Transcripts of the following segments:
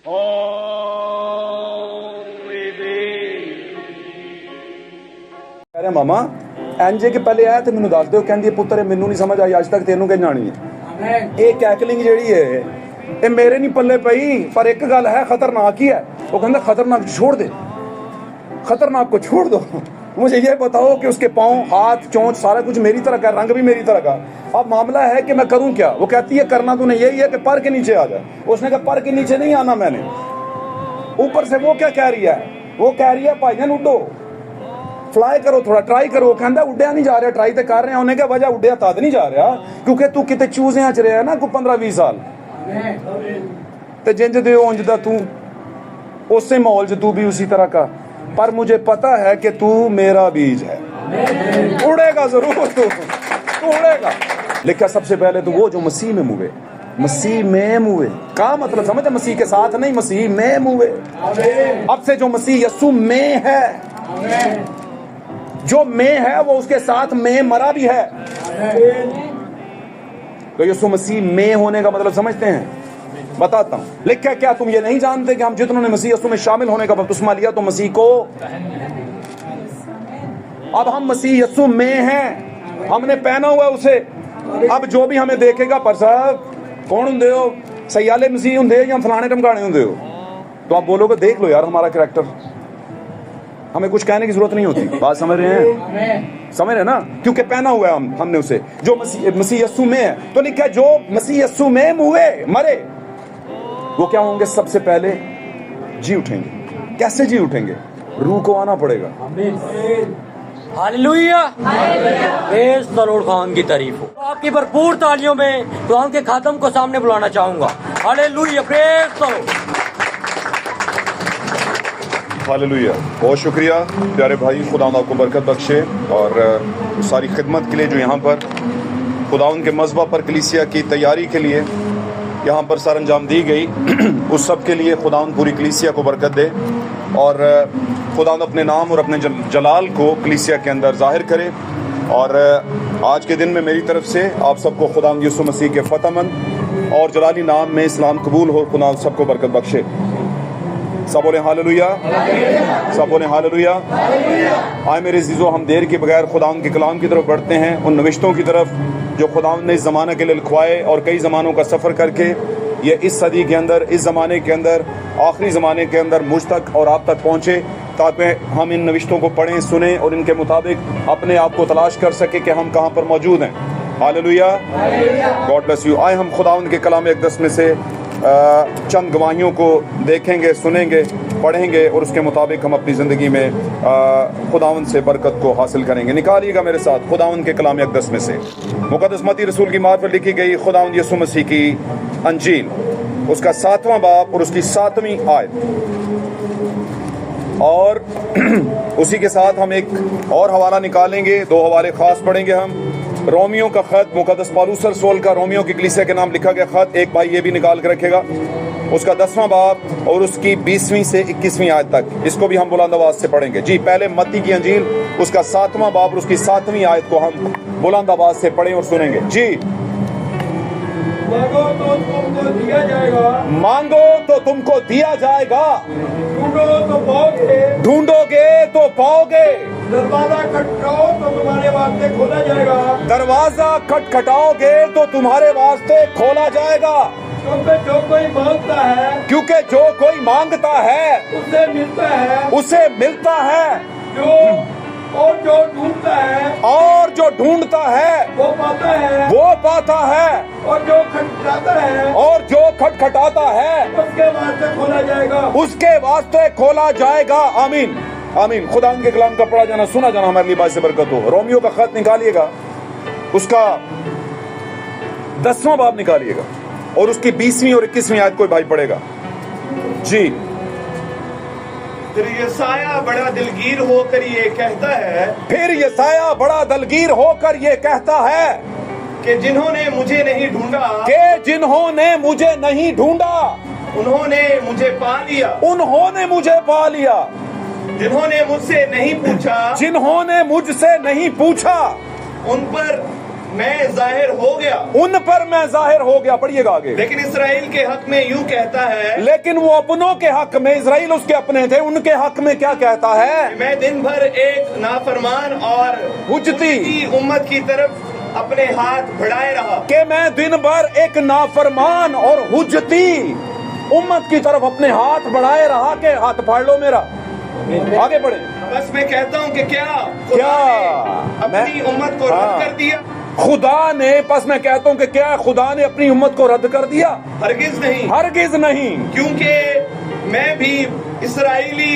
کہہ رہے ماما اینجے کے پہلے آیا تو مینوں دس دیو، کہندی پتر مینوں نہیں سمجھ آئی اج تک، تینوں کہ جانی ہے یہ کیکلنگ جیڑی ہے یہ میرے نہیں پلے پئی، پر ایک گل ہے خطرناک ہی ہے، وہ کہندا خطرناک چھوڑ دے، خطرناک کو چھوڑ دو، مجھے یہ بتاؤ کہ اس کے پاؤں ہاتھ چونچ سارا کچھ میری طرح کا، رنگ بھی میری طرح کا، اب معاملہ ہے کہ میں کروں کیا؟ وہ کہتی ہے کرنا تو نے یہی ہے کہ پر کے نیچے آ جائے، اس نے کہا پر کے نیچے نہیں آنا میں نے، اوپر سے وہ کیا کہہ رہی ہے؟ وہ کہہ رہی ہے بھائی جان اڈو، فلائی کرو، تھوڑا ٹرائی کرو، کہندا اڈیا نہیں جا رہا، ٹرائی تے کر رہے ہیں، انہیں کہا وجہ اڈیا تد نہیں جا رہا کیونکہ تو کتے چوزیں چ رہا ہے نا کوئی 15-20 سال تے جنج دے اونج دا تو اسی ماحول چ تو بھی اسی طرح کا، پر مجھے پتا ہے کہ تو میرا بیج ہے، اڑے گا ضرور، تو اڑے گا۔ لکھا سب سے پہلے تو وہ جو مسیح میں موے، مسیح میں موے کا مطلب سمجھے، مسیح کے ساتھ نہیں، مسیح میں موے، اب سے جو مسیح یسوع میں ہے، جو میں ہے وہ اس کے ساتھ میں مرا بھی ہے، تو یسوع مسیح میں ہونے کا مطلب سمجھتے ہیں؟ بتاتا ہوں، لکھا کیا تم یہ نہیں جانتے کہ ہم جتنوں نے مسیح یسوع میں شامل ہونے کا بپتسمہ لیا تو مسیح کو، اب ہم مسیح یسوع میں ہیں، ہم نے پہنا ہوا ہے اسے، اب جو بھی ہمیں دیکھے گا پر صاحب کون ہوں ہو، سیالے مسیح ہوں یا فلانے ٹمکانے ہوں ہو، تو آپ بولو گے دیکھ لو یار ہمارا کریکٹر، ہمیں کچھ کہنے کی ضرورت نہیں ہوتی، بات سمجھ رہے ہیں؟ سمجھ رہے ہیں نا، کیونکہ پہنا ہوا ہے ہم نے اسے، جو مسیح یسوع میں ہے، تو لکھا جو مسیح یسوع میں موے مرے وہ کیا ہوں گے؟ سب سے پہلے جی اٹھیں گے۔ کیسے جی اٹھیں گے؟ روح کو آنا پڑے گا۔ ہاللویہ، بیس سرور خان کی تعریف ہو۔ آپ کی بھرپور تالیوں میں قرآن کے خاتم کو سامنے بلانا چاہوں گا۔ ہاللویہ، بیس سرور۔ ہاللویہ، بہت شکریہ پیارے بھائی، خداوند آپ کو برکت بخشے، اور ساری خدمت کے لیے جو یہاں پر خداوند کے مذبح پر کلیسیا کی تیاری کے لیے یہاں پر سر انجام دی گئی، اس سب کے لیے خداوند پوری کلیسیا کو برکت دے، اور خداوند اپنے نام اور اپنے جلال کو کلیسیا کے اندر ظاہر کرے، اور آج کے دن میں میری طرف سے آپ سب کو خداوند یسوع مسیح کے فتح مند اور جلالی نام میں اسلام قبول ہو، خداوند سب کو برکت بخشے۔ سب بولیں ہاللویہ، سب بولیں ہاللویہ۔ آئے میرے عزیزو، ہم دیر کے بغیر خداوند کے کلام کی طرف بڑھتے ہیں، ان نوشتوں کی طرف جو خداوند نے اس زمانہ کے لیے لکھوائے، اور کئی زمانوں کا سفر کر کے یہ اس صدی کے اندر، اس زمانے کے اندر، آخری زمانے کے اندر مجھ تک اور آپ تک پہنچے، تاکہ ہم ان نوشتوں کو پڑھیں، سنیں، اور ان کے مطابق اپنے آپ کو تلاش کر سکیں کہ ہم کہاں پر موجود ہیں۔ Hallelujah, God bless you. آئے ہم خداوند کے کلام اقدس میں سے چند گواہیوں کو دیکھیں گے، سنیں گے، پڑھیں گے، اور اس کے مطابق ہم اپنی زندگی میں خداوند سے برکت کو حاصل کریں گے۔ نکالیے گا میرے ساتھ خداوند کے کلام اقدس میں سے مقدس متی رسول کی مارفت لکھی گئی خداوند یسوع مسیح کی انجیل، اس کا 7واں باب اور اس کی 7ویں آیت، اور اسی کے ساتھ ہم ایک اور حوالہ نکالیں گے، 2 حوالے خاص پڑھیں گے ہم۔ رومیو کا خط، مقدس پالوس رسول کا رومیو کی کلیسیا کے نام لکھا گیا خط، ایک بھائی یہ بھی نکال کے رکھے گا، اس کا 10واں باب اور اس کی 20ویں سے 21ویں آیت تک، اس کو بھی ہم بلند آواز سے پڑھیں گے۔ جی، پہلے متی کی انجیل، اس کا 7واں باب اور اس کی 7ویں آیت کو ہم بلند آواز سے پڑھیں اور سنیں گے۔ جی، مانگو تو تم کو دیا جائے گا، مانگو تو تم کو دیا جائے گا، ڈھونڈو تو پاؤ گے، ڈھونڈو گے تو پاؤ گے، دروازہ کھٹکھٹاؤ تو تمہارے واسطے کھولا جائے گا، دروازہ کھٹکھٹاؤ گے تو تمہارے واسطے کھولا جائے گا، کیونکہ جو کوئی مانگتا ہے کیونکہ جو کوئی مانگتا ہے اسے ملتا ہے، اسے ملتا ہے، جو ڈھونڈتا ہے اور جو ڈھونڈتا ہے وہ پاتا ہے، وہ پاتا ہے، اور جو کھٹکھٹاتا ہے اور جو کھٹکھٹاتا ہے اس کے واسطے کھولا جائے گا، اس کے واسطے کھولا جائے گا۔ آمین، آمین۔ خدا ان کے کلام کا پڑھا جانا، سنا جانا ہمارے لیے باعث برکت ہو۔ رومیو کا خط نکالیے گا، اس کا 10واں باب نکالیے گا، اور اس کی 20ویں اور 21ویں آیت کوئی بھائی پڑھے گا۔ جی، پھر یسایہ بڑا دلگیر ہو کر یہ کہتا ہے، پھر یسایہ بڑا دلگیر ہو کر یہ کہتا ہے کہ جنہوں نے مجھے نہیں ڈھونڈا، کہ جنہوں نے مجھے نہیں ڈھونڈا انہوں نے مجھے پا لیا، انہوں نے مجھے پا لیا، جنہوں نے مجھ سے نہیں پوچھا، جنہوں نے مجھ سے نہیں پوچھا، ان پر मैं जाहिर हो गया। उन पर मैं जाहिर हो गया। पढ़िएगा आगे। लेकिन इसराइल के हक में यूं कहता है, लेकिन वो अपनों के हक में, इजराइल उसके अपने थे, उनके हक में क्या कहता है? मैं दिन भर एक नाफरमान और हुज्जती उम्मत की तरफ अपने हाथ बढ़ाए रहा। कि मैं दिन भर एक नाफरमान और हुज्जती उम्मत की तरफ अपने हाथ बढ़ाए रहा के हाथ फाड़ लो मेरा। आगे बढ़े। बस मैं कहता हूँ कि क्या क्या अपनी उम्मत को रद्द कर दिया? खुदा ने, बस मैं कहता हूँ कि क्या खुदा ने अपनी उम्मत को रद्द कर दिया? हरगिज नहीं, हरगिज नहीं। क्योंकि मैं भी इसराइली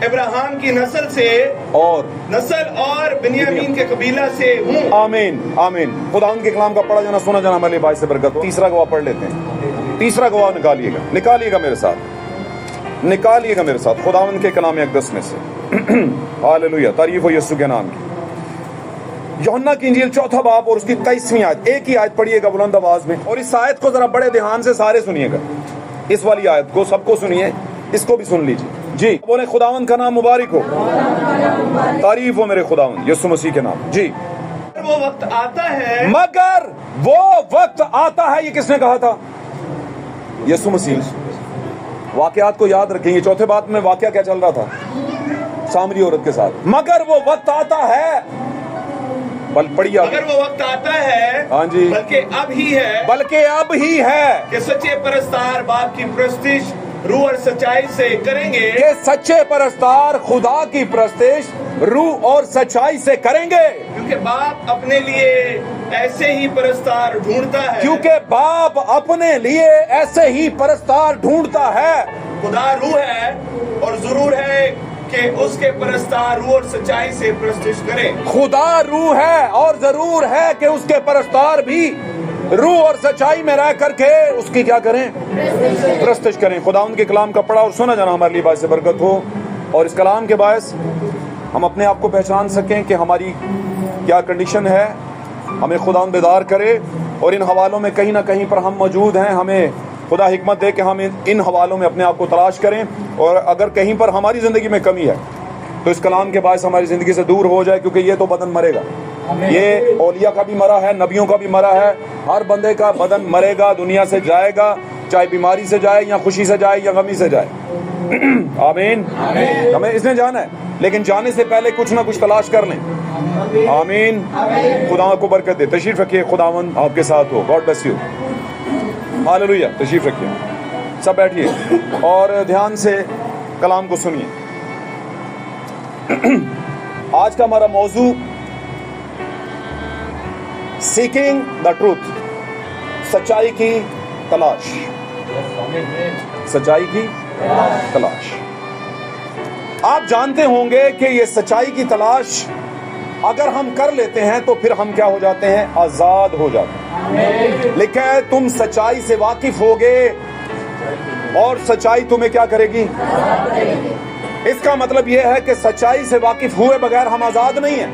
इब्राहिम की नस्ल और बिन्यामीन के कबीला से हूँ। आमीन आमीन। खुदा उनके कलाम का पढ़ा जाना सुना जाना हमारे भाई से बरकत हो। तीसरा गवाह पढ़ लेते हैं। तीसरा गवाह निकालिएगा मेरे साथ खुदावंद के कलाम अक़दस में से। हालेलुया, तारीफ हो यीशु के नाम की। यूहन्ना की इंजील 4 बाब और उसकी 23वीं आयत, एक ही आयत पढ़िएगा बुलंद आवाज में, और इस आयत को जरा बड़े ध्यान से सारे सुनिएगा। इस वाली आयत को सबको सुनिए, इसको भी सुन लीजिए जी। बोले खुदावंद का नाम मुबारक हो, तारीफ हो मेरे खुदावंद यीशु मसीह के नाम जी। वो वक्त आता है, मगर वो वक्त आता है, ये किसने कहा था? यीशु मसीह। वाकयात को याद रखेंगे। चौथे बात में वाकया क्या चल रहा था? सामरी औरत के साथ। मगर वो वक्त आता है, पढ़िए। अगर वो वक्त आता है, हाँ जी, बल्कि अब ही है कि सच्चे परस्तार बाप की प्रस्तिश रूह और सच्चाई से करेंगे। कि सच्चे परस्तार खुदा की प्रस्तिश रूह और सच्चाई से करेंगे। क्योंकि बाप अपने लिए ऐसे ही परस्तार ढूंढता है। खुदा रूह है और जरूर है कि उसके परस्तार रूह और सच्चाई से प्रस्तिश करें। खुदा रूह है और जरूर है कि उसके परस्तार भी रूह और सच्चाई में रह करके उसकी क्या करें? प्रस्तिश करें। खुदा उनके कलाम का पढ़ा और सुना जाना हमारे लिए बायस से बरकत हो, और इस कलाम के बायस हम अपने आप को पहचान सकें कि हमारी क्या कंडीशन है। हमें खुदा बेदार करे, और इन हवालों में कहीं ना कहीं पर हम मौजूद हैं। हमें खुदा हिकमत दे कि हम इन हवालों में अपने आप को तलाश करें, और अगर कहीं पर हमारी ज़िंदगी में कमी है तो इस कलाम के बायस हमारी ज़िंदगी से दूर हो जाए, क्योंकि ये तो बदन मरेगा। ये औलिया का भी मरा है, नबियों का भी मरा है, हर बंदे का बदन मरेगा, दुनिया से जाएगा, चाहे बीमारी से जाए या खुशी से जाए या गमी से जाए। आमीन। हमें इसने जाना है, लेकिन जाने से पहले कुछ ना कुछ तलाश कर लें। आमीन। खुदा को बरकत दे। तशरीफ रखिए, खुदावंद आपके साथ हो। God bless you. हालेलुया। तशरीफ रखिए, सब बैठिए और ध्यान से कलाम को सुनिए। आज का हमारा मौजू सीकिंग द ट्रूथ, सच्चाई की तलाश। सच्चाई की तलाश। आप जानते होंगे कि ये सच्चाई की तलाश अगर हम कर लेते हैं तो फिर हम क्या हो जाते हैं? आजाद हो जाते हैं। लिखा है तुम सच्चाई से वाकिफ होगे और सच्चाई तुम्हें क्या करेगी? इसका मतलब यह है कि सच्चाई से वाकिफ हुए बगैर हम आजाद नहीं हैं।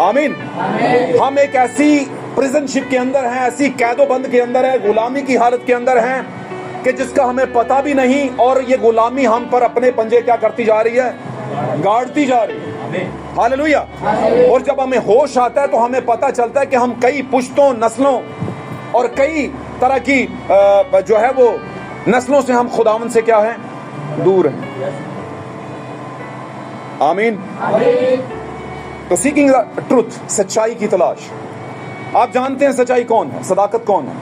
आमीन। हम एक ऐसी प्रिजनशिप के अंदर हैं, ऐसी कैदोबंद के अंदर है, गुलामी की हालत के अंदर हैं कि जिसका हमें पता भी नहीं, और ये गुलामी हम पर अपने पंजे क्या करती जा रही है? गाड़ती जा रही है। हालेलुया। और जब हमें होश आता है तो हमें पता चलता है कि हम कई पुश्तों, नस्लों और कई तरह की जो है वो नस्लों से हम खुदावंद से क्या है? दूर हैं। आमीन। तो सीकिंग द ट्रूथ, सच्चाई की तलाश। आप जानते हैं सच्चाई कौन है? सदाकत कौन है?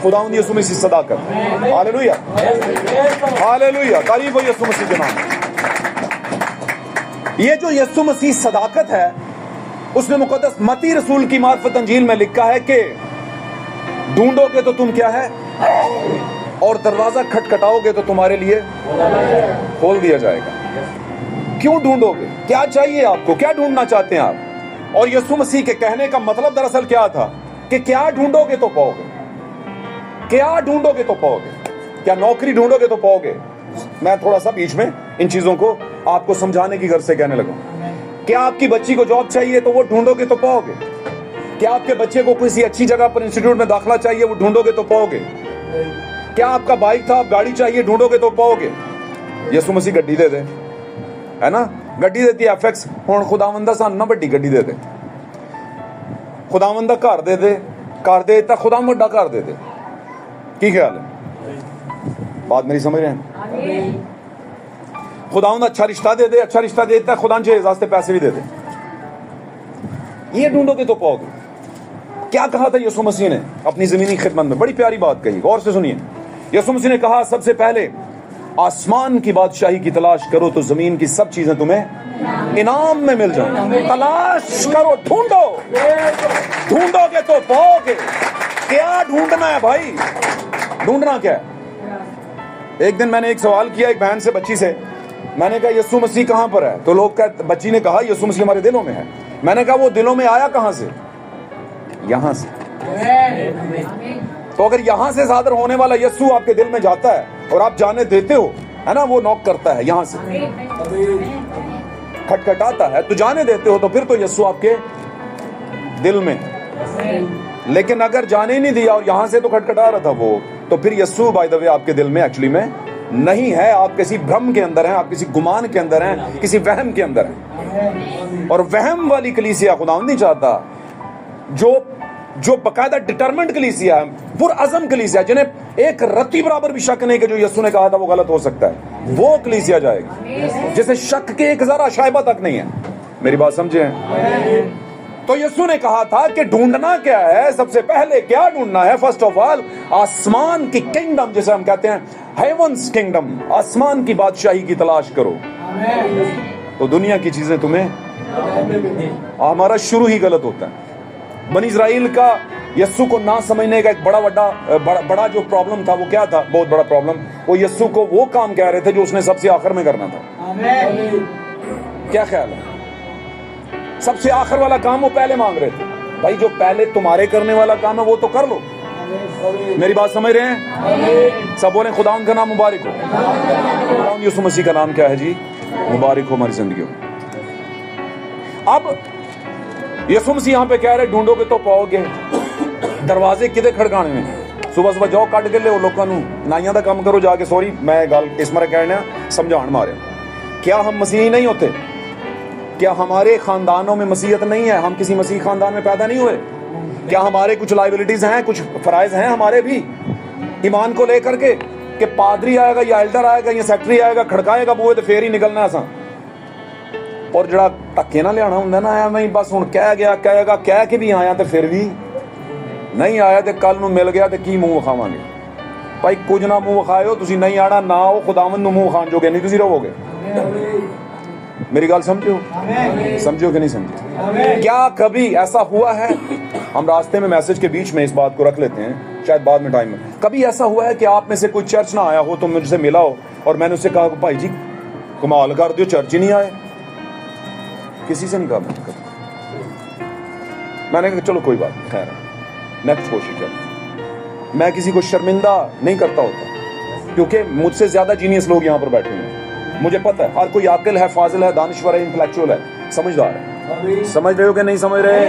खुदावंद यीशु मसीह सदाकत। हालेलुया। हालेलुया। तारीफ हो यीशु मसीह के नाम। ये जो यीशु मसीह सदाकत है, उसने मुकद्दस मती रसूल की मार्फत अंजील में लिखा है कि ढूंढोगे तो तुम क्या है, और दरवाजा खटखटाओगे तो तुम्हारे लिए खोल दिया जाएगा। क्यों ढूंढोगे? क्या चाहिए आपको? क्या ढूंढना चाहते हैं आप? और यीशु मसीह के कहने का मतलब दरअसल क्या था कि क्या ढूंढोगे तो पाओगे। क्या ढूंढोगे तो पाओगे? क्या नौकरी ढूंढोगे तो पाओगे? मैं थोड़ा सा बीच में इन चीजों को आपको समझाने की गर्ज से कहने लगा। क्या आपकी बच्ची को जॉब चाहिए तो वो ढूंढोगे तो पाओगे? क्या आपके बच्चे को किसी अच्छी जगह पर इंस्टीट्यूट में दाखिला चाहिए, वो ढूंढोगे तो पाओगे? क्या आपका बाइक था, आप गाड़ी चाहिए, ढूंढोगे तो पाओगे? यीशु मसीह गड्डी दे दे, है ना? गड्डी देती है FX, हुण खुदावंद दा सानू ना बड्डी गड्डी दे दे। ਖੁਦਾਵੰਦ ਦਾ ਘਰ ਦੇ ਦੇ, ਘਰ ਦੇ ਦਿੱਤਾ, ਖੁਦਾਵੰਦ ਵੱਡਾ ਘਰ ਦੇ ਦੇ। ਕੀ ਖਿਆਲ ਹੈ? बात मेरी समझ रहे हैं? खुदावंद अच्छा रिश्ता दे दे, अच्छा रिश्ता दे देता है, खुदा के वास्ते पैसे भी दे दे। ये ढूंढोगे तो पाओगे। क्या कहा था यीशु मसीह ने अपनी जमीनी खिदमत में? बड़ी प्यारी बात कही, गौर से सुनिए। यीशु मसीह ने कहा सबसे पहले आसमान की बादशाही की तलाश करो तो जमीन की सब चीजें तुम्हें इनाम में मिल जाएंगी। तलाश करो, ढूंढो, ढूंढोगे तो पाओगे। क्या ढूंढना है भाई? ढूंढना क्या है? एक दिन मैंने एक सवाल किया एक बहन से, बच्ची से। मैंने कहा यीशु मसीह कहां पर है? तो लोग कहते, बच्ची ने कहा यीशु मसीह हमारे दिलों में है। मैंने कहा वो दिलों में आया कहां से? यहां से। तो अगर यहां से ज़ाहिर होने वाला यीशु आपके दिल में जाता है और आप जाने देते हो, है ना, वो नॉक करता है यहां से, खटखटाता है, तो जाने देते हो, तो फिर तो यीशु आपके दिल में। लेकिन अगर जाने ही नहीं दिया और यहां से तो खटखटा रहा था वो, तो फिर यीशु बाय द वे आपके दिल में एक्चुअली में नहीं है। आप किसी भ्रम के अंदर हैं, आप किसी गुमान के अंदर हैं, किसी वहम के अंदर हैं। और वहम वाली कलीसिया खुदावंद नहीं चाहता। जो बकायदा डिटरमेंट कलीसिया है, पुरअज़म कलीसिया, जिन्हें एक रत्ती बराबर भी शक नहीं कि जो यीशु ने कहा था वो गलत हो सकता है, वो कलीसिया जाएगी जिसे शक के एक जरा शायबा तक नहीं है। मेरी बात समझे? तो यीशु ने कहा था कि ढूंढना क्या है? सबसे पहले क्या ढूंढना है? फर्स्ट ऑफ ऑल आसमान की किंगडम, जिसे हम कहते हैं हेवंस किंगडम, आसमान की बादशाही की तलाश करो, तो दुनिया की चीजें तुम्हें। हमारा शुरू ही गलत होता है। बनी इस्राइल का यीशु को ना समझने का एक बड़ा जो प्रॉब्लम था, वो क्या था? बहुत बड़ा प्रॉब्लम, वो यीशु को वो काम कह रहे थे जो उसने सबसे आखिर में करना था। क्या ख्याल है? सबसे आखिर वाला काम वो पहले मांग रहे थे। भाई जो पहले तुम्हारे करने वाला काम है वो तो कर लो। मेरी बात समझ रहे हैं? सब बोले खुदावंद का नाम मुबारक हो। खुदावंद यीशु मसीह का नाम क्या है जी? मुबारक हो हमारी जिंदगी में। अब यीशु मसीह यहाँ पे कह रहे ढूंढोगे तो पाओगे। दरवाजे किदे खड़काने में? सुबह सुबह जाओ कट के लियो लोगों नूं, नाइयां दा काम करो जाके। सॉरी मैं गल इस मारे कहना समझाण मारे। क्या हम मसीही नहीं होते? क्या हमारे खानदानों में मसीहत नहीं है? हम किसी मसीह खानदान में पैदा नहीं हुए? क्या हमारे कुछ लाइबिलिटीज हैं, कुछ फराइज हैं हमारे भी ईमान को लेकर के? कि पादरी आएगा या एल्डर आएगा या सेक्रेटरी आएगा, खड़काएगा बूहे तो फिर ही निकलना असां। और जड़ा धक्के ना लियाना हुंदा ना, एवें ही बस हुण कह गया कहेगा, कह के भी आया तो फिर भी नहीं आया तो कल नूं मिल गया तो की मूँह विखावांगे? भाई कुछ ना मूँह विखाओ, तुसीं नहीं आना ना आओ, खुदावंद नूं मूँह विखाण जोगे नहीं तुसीं रहोगे। मेरी गल समझो, समझो कि नहीं समझो? क्या कभी ऐसा हुआ है? हम रास्ते में मैसेज के बीच में इस बात को रख लेते हैं, शायद बाद में टाइम में। कभी ऐसा हुआ है कि आप में से कोई चर्च ना आया हो, तो मुझसे मिला हो और मैंने उससे कहा भाई जी कमाल कर दियो, चर्च ही नहीं आए? किसी से नहीं कहा मैंने कहा चलो कोई बात नहीं, खैर नेक्स्ट कोशिश कर। मैं किसी को शर्मिंदा नहीं करता होता, क्योंकि मुझसे ज्यादा जीनियस लोग यहाँ पर बैठे हैं। मुझे पता है हर कोई आकिल है, फाजिल है, दानिश्वर है, इंटेलेक्चुअल है, समझदार है। समझ रहे हो कि नहीं समझ रहे?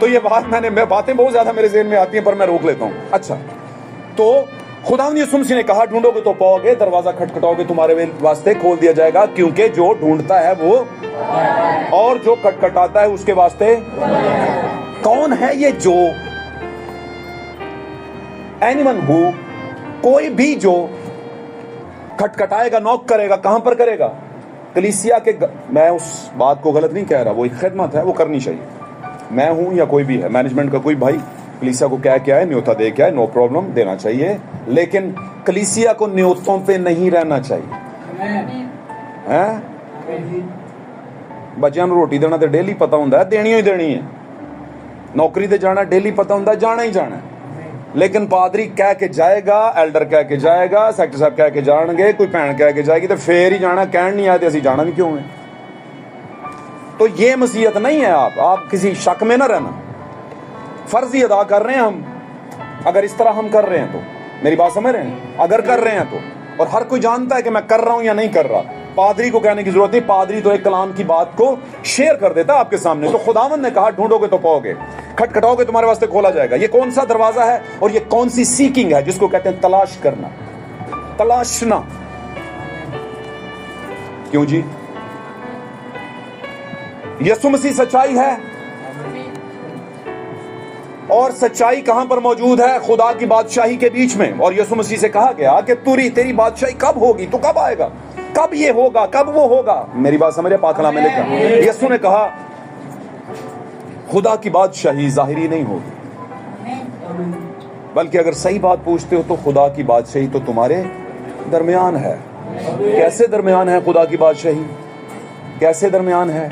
तो ये बातें बहुत ज्यादा मेरे ज़हन में आती हैं, पर मैं रोक लेता हूँ। अच्छा, तो खुदावंद यीशु मसीह ने कहा ढूंढोगे तो पाओगे, दरवाजा खटखटाओगे तुम्हारे वास्ते खोल दिया जाएगा, क्योंकि जो ढूंढता है वो और जो खटखटाता है उसके वास्ते। कौन है ये जो? एनीवन हु, कोई भी जो खटखटाएगा, नॉक करेगा, कहां पर करेगा? कलीसिया के। मैं उस बात को गलत नहीं कह रहा, वो एक खिदमत है, वो करनी चाहिए। मैं हूं या कोई भी है, मैनेजमेंट का कोई भाई कलीसिया को क्या है, न्योता दे क्या है, नो प्रॉब्लम, देना चाहिए। लेकिन कलीसिया को न्योतों पे नहीं रहना चाहिए। हैं? बच्चों को रोटी देना तो डेली पता होंदा है, देनी ही देनी है। नौकरी ते जाना डेली पता होंदा है, जाना ही जाना है। लेकिन पादरी कह के जाएगा, एल्डर कह के जाएगा, सैक्टर साहब कह के जाएंगे, कोई भैन कह के जाएगी, तो फिर ही जाना। कहण नहीं आए तो असीं जाना भी क्यों है? तो ये मसीहत नहीं है। आप किसी शक में ना रहना। फर्ज ही अदा कर रहे हैं हम, अगर इस तरह हम कर रहे हैं तो। मेरी बात समझ रहे हैं? अगर कर रहे हैं तो, और हर कोई जानता है कि मैं कर रहा हूं या नहीं कर रहा, पादरी को कहने की जरूरत नहीं। पादरी तो एक कलाम की बात को शेयर कर देता है आपके सामने। तो खुदावंद ने कहा ढूंढोगे तो पाओगे, खटखटाओगे तुम्हारे वास्ते खोला जाएगा। ये कौन सा दरवाजा है और ये कौन सी सीकिंग है, जिसको कहते हैं तलाश करना, तलाशना। क्यों जी? यसु मसीह सच्चाई है, और सच्चाई कहां पर मौजूद है? खुदा की बादशाही के बीच में। और यसु मसीह से कहा गया कि तेरी बादशाही कब होगी, तू कब आएगा, कब ये होगा, कब वो होगा। मेरी बात समझ रहे? पाक कलाम में लिखा, यसु ने कहा खुदा की बादशाही ज़ाहिरी नहीं होगी, बल्कि अगर सही बात पूछते हो तो खुदा की बादशाही तो तुम्हारे दरमियान है। कैसे दरमियान है खुदा की बादशाही? कैसे दरमियान है?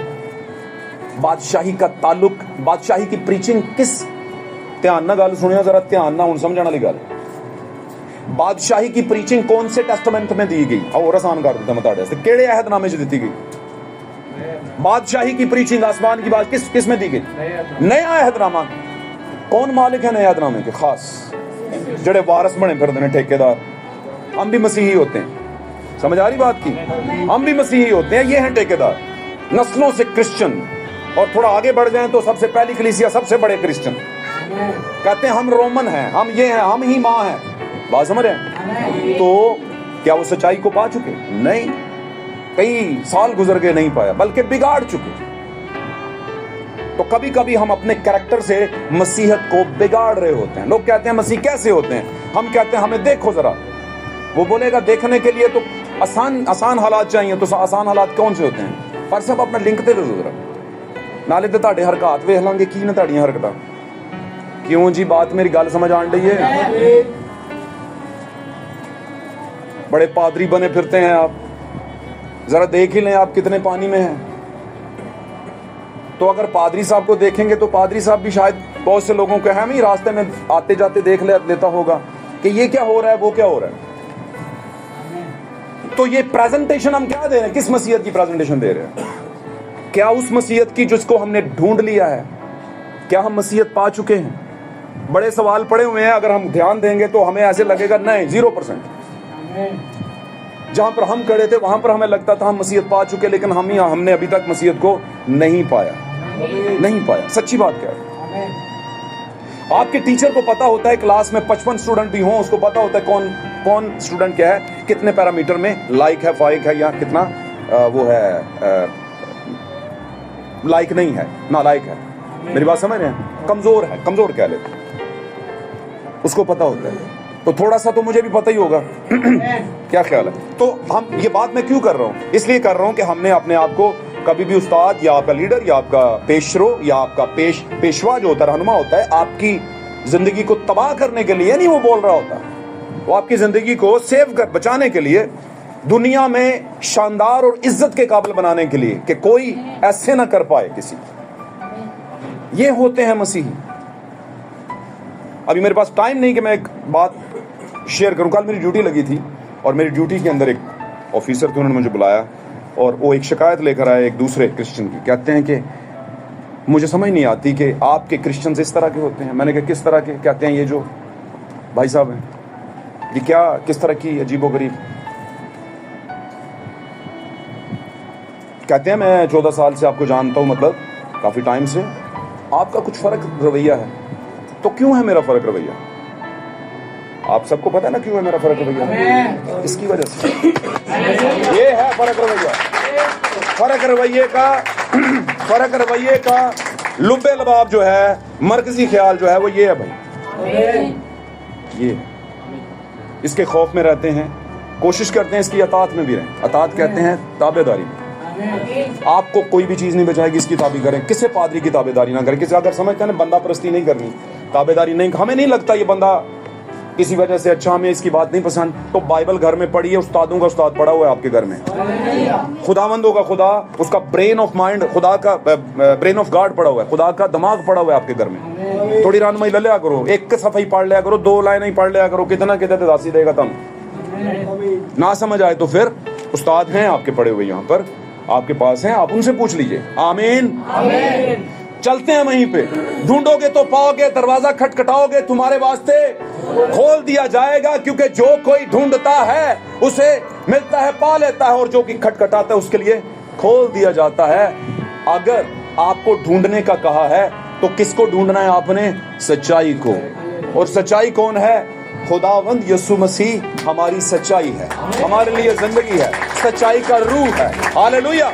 बादशाही का ताल्लुक, बादशाही की प्रीचिंग किस, ध्यान ना गल सुनियो जरा, ध्यान ना हुण समझण वाली गल। बादशाही की प्रीचिंग कौन से टेस्टामेंट में दी गई? और आसान कर देता मैं तुहाडे वास्ते, किहड़े अहदनामे च दित्ती गई? बादशाही की प्रीचिंग, आसमान की बात किस में दी गई? नया अहदनामा। कौन मालिक है नए अहदनामे के? खास जड़े वारस बने फिरदे ने, ठेकेदार। हम भी मसीही होते हैं, समझ आ रही बात की? हम भी मसीही होते हैं, ये हैं ठेकेदार, नस्लों से क्रिश्चियन। और थोड़ा आगे बढ़ जाएं तो सबसे पहली कलीसिया, सबसे बड़े क्रिश्चियन कहते हैं हम रोमन हैं, हम ये हैं, हम ही माँ हैं। बात समझ रहे हैं? तो क्या वो सच्चाई को पा चुके? नहीं, कई साल गुजर गए, नहीं पाया, बल्कि बिगाड़ चुके। तो कभी कभी हम अपने कैरेक्टर से मसीहत को बिगाड़ रहे होते हैं। लोग कहते हैं मसीह कैसे होते हैं, हम कहते हैं हमें देखो जरा। वो बोलेगा देखने के लिए तो आसान हालात चाहिए। तो आसान हालात कौन से होते हैं? पर सब अपना लिंक ते दो जरा, नाले ते तुहाडे हरकत वेख लांगे की ने तुहाडीआं हरकतां। क्यों जी? बात मेरी गल समझ आन रही है? बड़े पादरी बने फिरते हैं आप, जरा देख ही लें आप कितने पानी में हैं। तो अगर पादरी साहब को देखेंगे तो पादरी साहब भी शायद बहुत से लोगों को हम ही रास्ते में आते जाते देख लेता होगा कि ये क्या हो रहा है, वो क्या हो रहा है। तो ये प्रेजेंटेशन हम क्या दे रहे हैं? किस मसीहत की प्रेजेंटेशन दे रहे हैं? क्या उस मसीहत की जिसको हमने ढूंढ लिया है? क्या हम मसीहत पा चुके हैं? बड़े सवाल पड़े हुए हैं। अगर हम ध्यान देंगे तो हमें ऐसे लगेगा नहीं, 0%। जहां पर हम खड़े थे वहां पर हमें लगता था हम मसीहत पा चुके, लेकिन हमने अभी तक मसीहत को नहीं पाया, नहीं पाया। सच्ची बात क्या है? आपके टीचर को पता होता है क्लास में 55 स्टूडेंट भी हों, उसको पता होता है कौन स्टूडेंट क्या है, कितने पैरामीटर में लाइक है, फाइक है, या कितना वो है लाइक नहीं है, ना लाइक है। मेरी बात समझ रहे हैं? कमजोर है, कमजोर कह लेते, उसको पता होता है। तो थोड़ा सा तो मुझे भी पता ही होगा। क्या ख्याल है? तो हम ये बात मैं क्यों कर रहा हूँ? इसलिए कर रहा हूँ कि हमने अपने आप को कभी भी उस्ताद या आपका लीडर या आपका पेशरो या आपका पेशवा जो होता है, रहनुमा होता है, आपकी जिंदगी को तबाह करने के लिए नहीं वो बोल रहा होता, वो आपकी जिंदगी को सेव कर बचाने के लिए, दुनिया में शानदार और इज्जत के काबिल बनाने के लिए कि कोई ऐसे ना कर पाए किसी। ये होते हैं मसीही। अभी मेरे पास टाइम नहीं कि मैं एक बात शेयर करूं। कल मेरी ड्यूटी लगी थी और मेरी ड्यूटी के अंदर एक ऑफिसर थे, उन्होंने मुझे बुलाया और वो एक शिकायत लेकर आए एक दूसरे क्रिश्चियन की। कहते हैं कि मुझे समझ नहीं आती कि आपके क्रिश्चियन इस तरह के होते हैं। मैंने कहा किस तरह के? कहते हैं ये जो भाई साहब हैं ये क्या, किस तरह की अजीबोगरीब। कहते हैं मैं 14 साल से आपको जानता हूं, मतलब काफी टाइम से, आपका कुछ फर्क रवैया है। तो क्यों है मेरा फर्क रवैया? आप सबको पता है ना क्यों है मेरा फर्क रवैया? इसकी वजह से ये है फर्क रवैया। फर्क रवैये का लुब्बे लबाब जो है, मरकजी ख्याल जो है वो ये है भाई, ये इसके खौफ में रहते हैं, कोशिश करते हैं इसकी अतात में भी रहें। अतात कहते हैं ताबेदारी में। आपको कोई भी चीज नहीं बचाएगी इसकी ताबी करें। किसी पादरी की ताबेदारी ना करें। किसी अगर समझते हैं ना बंदा परस्ती नहीं करनी, ताबेदारी नहीं, हमें नहीं लगता ये बंदा किसी वजह से अच्छा, हमें इसकी बात नहीं पसंद, तो बाइबल घर में पढ़ी है, उस्तादों का उस्ताद पढ़ा हुआ है आपके घर में, खुदावंदों का खुदा, उसका ब्रेन ऑफ माइंड, खुदा का ब्रेन ऑफ गॉड पढ़ा हुआ है, खुदा का दिमाग पढ़ा हुआ है आपके घर में। थोड़ी रहनुमाई ले लिया करो, एक सफाई पढ़ लिया करो, 2 लाइन ही पढ़ लिया करो, कितना कितना दासी देगा तुम। ना समझ आए तो फिर उस्ताद हैं आपके पढ़े हुए यहाँ पर आपके पास हैं, आप उनसे पूछ लीजिए। आमीन। चलते हैं वहीं पे। ढूंढोगे तो पाओगे, दरवाजा खटखटाओगे तुम्हारे वास्ते खोल दिया जाएगा, क्योंकि जो कोई ढूंढता है उसे मिलता है, पा लेता है, और जो कि खटखटाता है उसके लिए खोल दिया जाता है। अगर आपको ढूंढने का कहा है तो किसको ढूंढना है आपने? सच्चाई को। और सच्चाई कौन है? खुदावंद यसु मसीह हमारी सच्चाई है, हमारे लिए जिंदगी है, सच्चाई का रूह है। हालेलुया।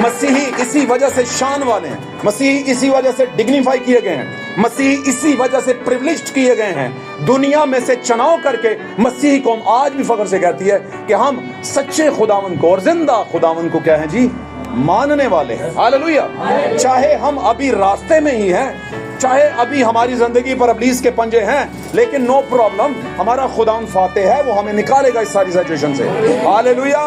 मसीही इसी वजह से शान वाले हैं, मसीही इसी वजह से डिग्निफाई किए गए हैं, मसीही इसी वजह से प्रिविलेज्ड किए गए हैं। दुनिया में से चुनाव करके मसीही कौम आज भी फख्र से कहती है कि हम सच्चे खुदावंद को और जिंदा खुदावंद को क्या है जी, मानने वाले हैं। हालेलुया। चाहे हम अभी रास्ते में ही हैं, चाहे अभी हमारी जिंदगी पर इब्लीस के पंजे हैं, लेकिन नो प्रॉब्लम, हमारा खुदावंद फातेह है, वो हमें निकालेगा इस सारी सिचुएशन से। हालेलुया।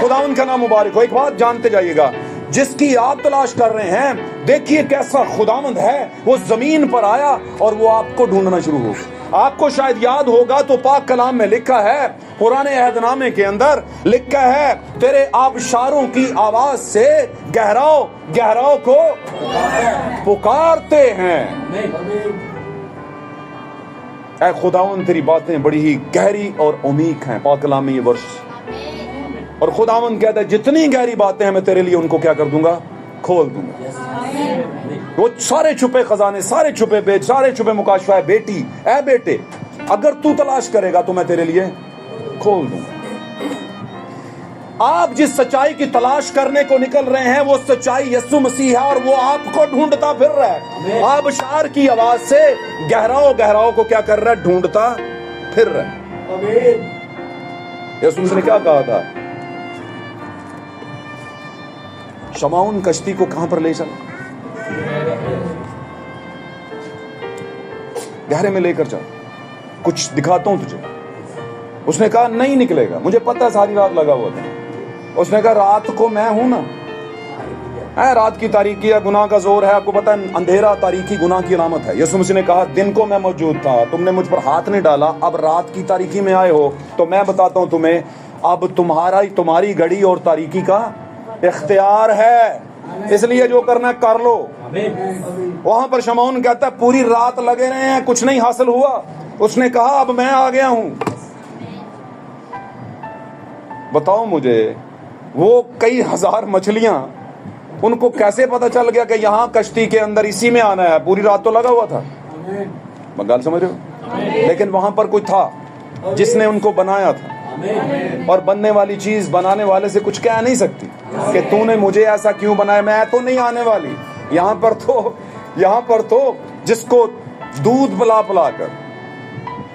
खुदावंद का नाम मुबारक हो। एक बात जानते जाइएगा, जिसकी आप तलाश कर रहे हैं, देखिए कैसा खुदावंद है, वो जमीन पर आया और वो आपको ढूंढना शुरू हो। आपको शायद याद होगा तो पाक कलाम में लिखा है, पुराने अहदनामे के अंदर लिखा है, तेरे आबशारों की आवाज से गहराओं गहराओं को पुकारते हैं। ऐ खुदावंद तेरी बातें बड़ी ही गहरी और उमीक हैं। पाक कलाम में ये वर्ष, और खुदावंद कहता है जितनी गहरी बातें हैं मैं तेरे लिए उनको क्या कर दूंगा, खोल दूंगा। वो सारे छुपे खजाने, सारे छुपे बेच, सारे छुपे मुकाशफा है। बेटी, ऐ बेटे, अगर तू तलाश करेगा तो मैं तेरे लिए खोल दूंगा। आप जिस सच्चाई की तलाश करने को निकल रहे हैं, वो सच्चाई यसु मसीह है और वो आपको ढूंढता फिर रहा है। आबशार की आवाज से गहराओं गहराओं को क्या कर रहा है, ढूंढता फिर रहा है। यसु मसीह ने क्या कहा था, शमाउन कश्ती को कहां पर ले चला, गहरे में लेकर जा, कुछ दिखाता हूं तुझे। उसने कहा नहीं निकलेगा, मुझे पता सारी रात लगा हुआ था। उसने कहा रात को मैं हूं ना, रात की तारीकी है, गुनाह का जोर है, आपको पता है अंधेरा तारीकी गुनाह की अलामत है। यसु मसीह ने कहा दिन को मैं मौजूद था, तुमने मुझ पर हाथ नहीं डाला, अब रात की तारीकी में आए हो, तो मैं बताता हूं तुम्हें, अब तुम्हारी घड़ी और तारीकी का इख्तियार है, इसलिए जो करना कर लो। वहां पर शमौन कहता है पूरी रात लगे रहे हैं, कुछ नहीं हासिल हुआ। उसने कहा अब मैं आ गया हूं। बताओ मुझे, वो कई हजार मछलियां, उनको कैसे पता चल गया कि यहां कश्ती के अंदर इसी में आना है? पूरी रात तो लगा हुआ था, बंगाल समझ रहे हो? लेकिन वहां पर कोई था जिसने उनको बनाया था, और बनने वाली चीज बनाने वाले से कुछ कह नहीं सकती कि तूने मुझे ऐसा क्यों बनाया, मैं तो नहीं आने वाली। यहाँ पर तो जिसको दूध पिला कर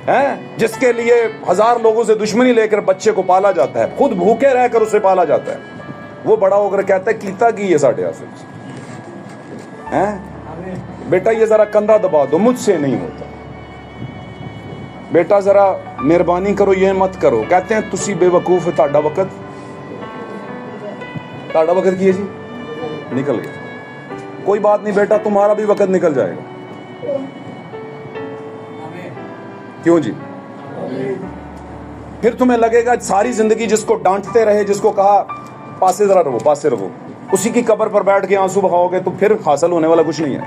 हैं, जिसके लिए हजार लोगों से दुश्मनी लेकर बच्चे को पाला जाता है, खुद भूखे रहकर उसे पाला जाता है, वो बड़ा होकर कहता है कीता की ये साढ़े हैं, बेटा ये जरा कंधा दबा दो, मुझसे नहीं होता, बेटा जरा मेहरबानी करो, ये मत करो। कहते हैं तुसी बेवकूफ, ताड़ा वक्त की है जी, निकल गया। कोई बात नहीं बेटा, तुम्हारा भी वक्त निकल जाएगा। क्यों जी? फिर तुम्हें लगेगा सारी जिंदगी जिसको डांटते रहे, जिसको कहा पासे जरा रहो, पासे रहो, उसी की कब्र पर बैठ के आंसू बहाओगे तो फिर हासिल होने वाला कुछ नहीं है।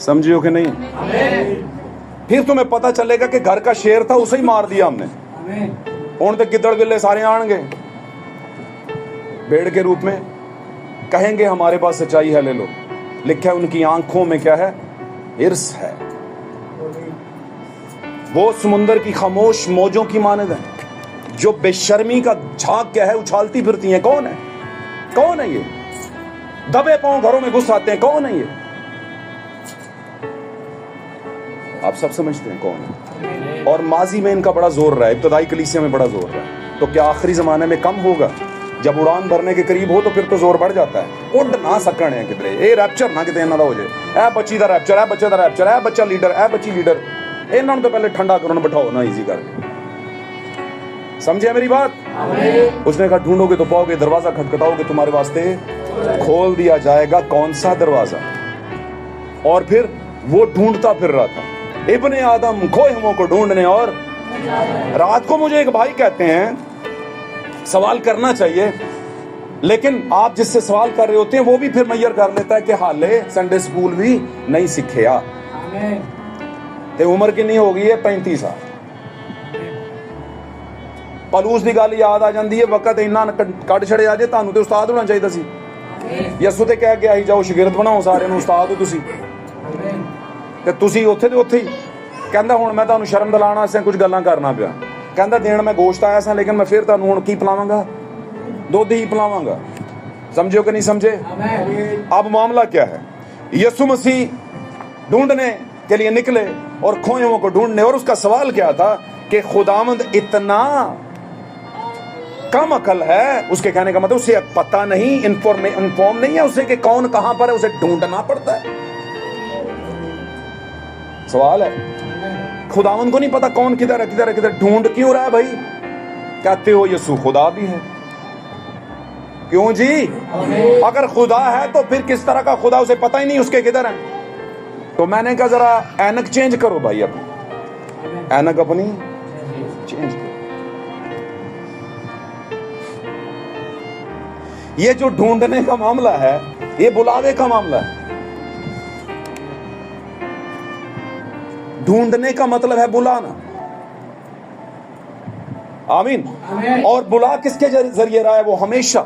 समझियो कि नहीं? फिर तुम्हें पता चलेगा कि घर का शेर था, उसे ही मार दिया हमने, हुण ते गिद्दड़ बिल्ले सारे आएंगे भेड़ के रूप में, कहेंगे हमारे पास सच्चाई है, ले लो। लिखा है उनकी आंखों में क्या है, हिर्स है। वो समुंदर की खामोश मौजों की मानद है, जो बेशर्मी का झाग क्या है उछालती फिरती हैं। कौन है? कौन है ये? दबे पांव घरों में घुस आते हैं, कौन है ये? आप सब समझते हैं कौन है। और माजी में इनका बड़ा जोर रहा है, इब्तदाई कलीसिया में बड़ा जोर रहा है, तो क्या आखिरी जमाने में कम होगा? जब उड़ान भरने के करीब हो तो फिर तो जोर बढ़ जाता है। उड़ ना सकण है किधरे, ए रैप्चर ना किते इन्हां दा हो जाए, ए बच्ची दा रैप्चर, ए बच्चे दा रैप्चर, ए बच्चा लीडर, ए बच्ची लीडर। इन्हां तो पहले ठंडा करो, बिठाओ ना इजी करके। समझे मेरी बात? उसने कहा ढूंढोगे तो पाओगे, दरवाजा खटखटाओगे तुम्हारे वास्ते खोल दिया जाएगा। कौन सा दरवाजा? और फिर वो ढूंढता फिर रहा था, इब्ने आदम खोए हुओं को ढूंढने। और रात को मुझे एक भाई कहते हैं सवाल करना चाहिए, लेकिन आप जिससे सवाल कर रहे होते हैं वो भी फिर मैयर कर लेता है कि हाले संडे स्कूल भी नहीं सीखिया, ते उम्र कितनी हो गई है, 35 साल। पलूस की गल याद आ जाती है, वक्त इन्ना कट छड़िया जे, तुहानू ते उस्ताद होना चाहिए सी। यसू ते कह के आई जाओ, शागिर्द बनाओ सारे नूं, उस्ताद हो तुसी, ते तुसी उत्थे दे उत्थे ही ਕਹਿੰਦਾ ਹੁਣ ਮੈਂ ਤੁਹਾਨੂੰ ਸ਼ਰਮ ਦਿਲਾਉਣ ਵਾਸਤੇ ਕੁਝ ਗੱਲਾਂ ਕਰਨਾ ਪਿਆ। ਕਹਿੰਦਾ ਦੇਣ ਮੈਂ ਗੋਸ਼ਤ ਆਇਆ ਸਾਂ, ਲੇਕਿਨ ਮੈਂ ਫਿਰ ਤੁਹਾਨੂੰ ਹੁਣ ਕੀ ਪਿਲਾਵਾਂਗਾ? ਦੁੱਧ ही पिलावांगा। समझे हो कि नहीं समझे? अब मामला क्या है? यीशु मसीह ढूंढने के लिए निकले और खोए हुओं को ढूंढने, और उसका सवाल क्या था कि खुदावंद इतना कम अकल है, उसके कहने का मतलब उसे पता नहीं, इन्फॉर्म नहीं है उसे कि कौन कहां पर है, उसे ढूंढना पड़ता है। सवाल है, खुदावंद को नहीं पता कौन किधर है, किधर है, किधर, ढूंढ क्यों रहा है भाई? कहते हो यीशु खुदा भी है। क्यों जी? अगर खुदा है तो फिर किस तरह का खुदा, उसे पता ही नहीं उसके किधर है। तो मैंने कहा जरा ऐनक चेंज करो भाई, अपनी ऐनक अपनी चेंज करो। ये जो ढूंढने का मामला है, ये बुलावे का मामला है। ढूंढने का मतलब है बुलाना। आमीन। और बुला किसके जरिए रहा है? वो हमेशा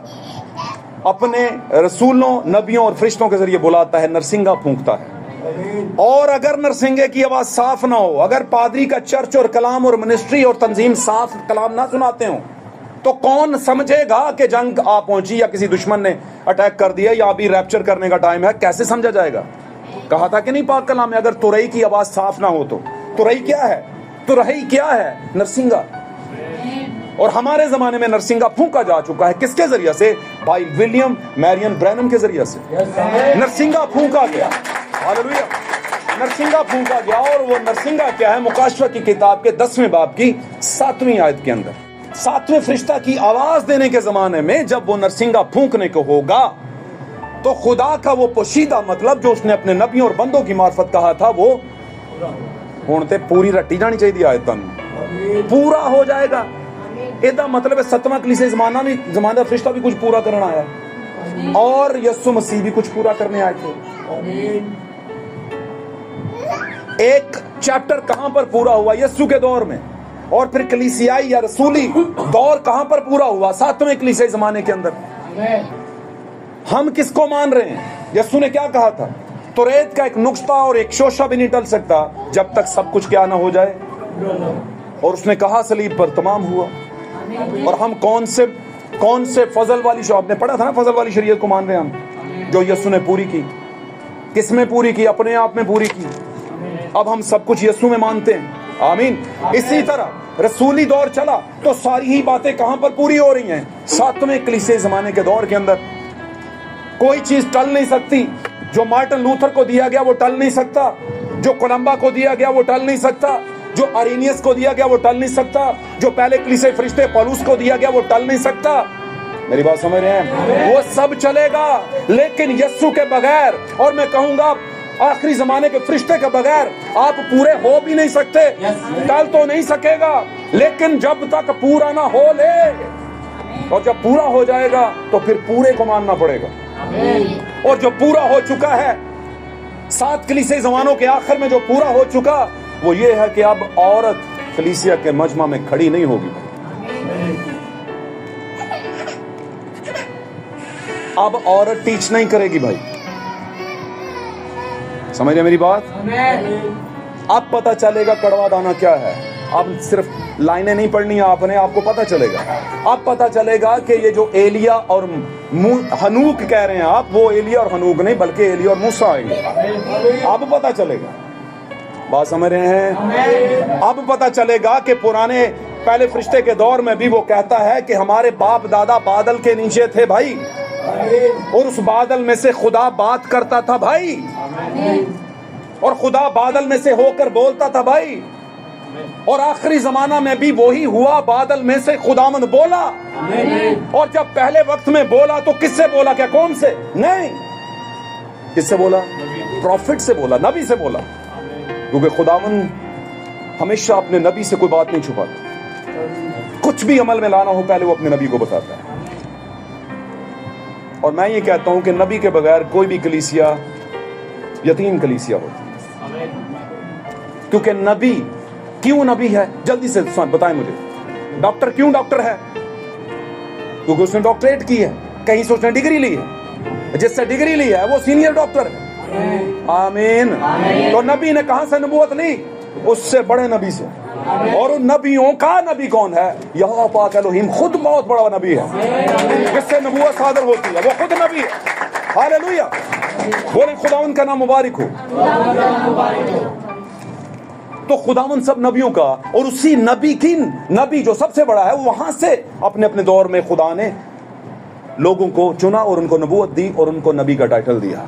अपने रसूलों, नबियों और फरिश्तों के जरिए बुलाता है, नरसिंगा फूंकता है। और अगर नरसिंगे की आवाज साफ ना हो, अगर पादरी का चर्च और कलाम और मिनिस्ट्री और तंजीम साफ कलाम ना सुनाते हो, तो कौन समझेगा कि जंग आ पहुंची या किसी दुश्मन ने अटैक कर दिया या अभी रैप्चर करने का टाइम है? कैसे समझा जाएगा? कहा था कि नहीं पाक कलाम में, अगर तुरई की आवाज साफ ना हो तो। तुरई क्या है? तुरई क्या है? नरसिंगा। और हमारे जमाने में नरसिंगा फूंका जा चुका है। किसके जरिए से? भाई विलियम मैरियन ब्रैनम के जरिए से नरसिंगा फूंका गया। हालेलुया। नरसिंगा फूंका गया। और वो नरसिंगा क्या है? मुकाशवा की किताब के 10वें बाब की 7वीं आयत के अंदर 7वें फरिश्ता की आवाज देने के जमाने में जब वो नरसिंगा फूंकने को होगा, तो खुदा का वो पोशीदा मतलब जो उसने अपने नबियों और बंदों की मार्फत कहा था, वो हुण ते पूरी रट्टी जानी चाहिए। आयत पूरा हो जाएगा। ਇਹਦਾ मतलब है 7वां कलीसिया ज़माना फरिश्ता भी कुछ पूरा करना आया, और यीशु मसीह भी कुछ पूरा करने आए थे। एक चैप्टर कहां पर पूरा हुआ? यीशु के दौर में। और फिर कलीसियाई या रसूली दौर कहां पर पूरा हुआ? 7वें कलीसियाई ज़माने के अंदर। हम किसको मान रहे हैं? यीशु ने क्या कहा था? तुरैत का एक नुक्ता और एक शोशा भी नहीं टल सकता जब तक सब कुछ क्या ना हो जाए। और उसने कहा सलीब पर तमाम हुआ। और हम कौन से फजल वाली शो, आपने पढ़ा था ना, फजल वाली शरीयत को मान रहे हैं हम, जो यीशु ने पूरी की। किस में पूरी की? अपने आप में पूरी की। अब हम सब कुछ यीशु में मानते हैं। आमीन। इसी तरह रसूली दौर चला तो सारी ही बातें कहां पर पूरी हो रही हैं? 7वें कलीसिया ज़माने के दौर के अंदर। कोई चीज टल नहीं सकती। जो मार्टिन लूथर को दिया गया वो टल नहीं सकता, जो कोलंबा को दिया गया वो टल नहीं सकता, जो अरेनियस को दिया गया वो टल नहीं सकता, जो पहले कलीसिया फरिश्ते पौलुस को दिया गया वो टल नहीं सकता। मेरी बात समझ रहे हैं? वो सब चलेगा, लेकिन यीशु के बगैर, और मैं कहूंगा आखिरी जमाने के फरिश्ते के बगैर आप पूरे हो भी नहीं सकते। टल तो नहीं सकेगा, लेकिन जब तक पूरा ना हो ले, और जब पूरा हो जाएगा तो फिर पूरे को मानना पड़ेगा। और जो पूरा हो चुका है 7 कलीसिया ज़मानों के आखिर में, जो पूरा हो चुका वो ये है कि अब औरत कलीसिया के मजमा में खड़ी नहीं होगी। अब औरत टीच नहीं करेगी भाई। समझ रहे मेरी बात? अब पता चलेगा कड़वा दाना क्या है। अब सिर्फ लाइनें नहीं पढ़नी है आपने, आपको पता चलेगा। अब पता चलेगा कि ये जो एलिया और हनूक कह रहे हैं आप, वो एलिया और हनूक नहीं बल्कि एलिया और मूसा आएंगे। अब पता चलेगा। बात समझ रहे हैं? अब पता चलेगा कि पुराने पहले फरिश्ते के दौर में भी वो कहता है कि हमारे बाप दादा बादल के नीचे थे भाई, और उस बादल में से खुदा बात करता था भाई, और खुदा बादल में से होकर बोलता था भाई। और आखिरी जमाना में भी वही हुआ, बादल में से खुदावंद बोला। और जब पहले वक्त में बोला तो किससे बोला? क्या कौम से? नहीं। किससे बोला? प्रॉफिट से बोला, नबी से बोला। क्योंकि खुदावंद हमेशा अपने नबी से कोई बात नहीं छुपाता। कुछ भी अमल में लाना हो पहले वो अपने नबी को बताता है। और मैं ये कहता हूं कि नबी के बगैर कोई भी कलीसिया यतीम कलीसिया होती है। क्योंकि नबी क्यों नबी है? जल्दी से बताएं मुझे। डॉक्टर क्यों डॉक्टर है? क्योंकि उसने डॉक्टरेट की है, कहीं से उसने डिग्री ली है। जिससे डिग्री ली है वो सीनियर डॉक्टर है। आमीन। तो नबी ने कहां से नबूवत ली? اس سے بڑے نبی سے, اور ان نبیوں کا نبی کون ہے؟ یہوہ پاک الوہیم خود بہت بڑا نبی ہے جس سے نبوت صادر ہوتی ہے, وہ خود نبی ہے. ہاللیلویہ, بولیں خداوند کا نام مبارک ہو. تو خداوند سب نبیوں کا, اور اسی نبی کی نبی جو سب سے بڑا ہے, وہاں سے اپنے اپنے دور میں خدا نے لوگوں کو چنا اور ان کو نبوت دی اور ان کو نبی کا ٹائٹل دیا,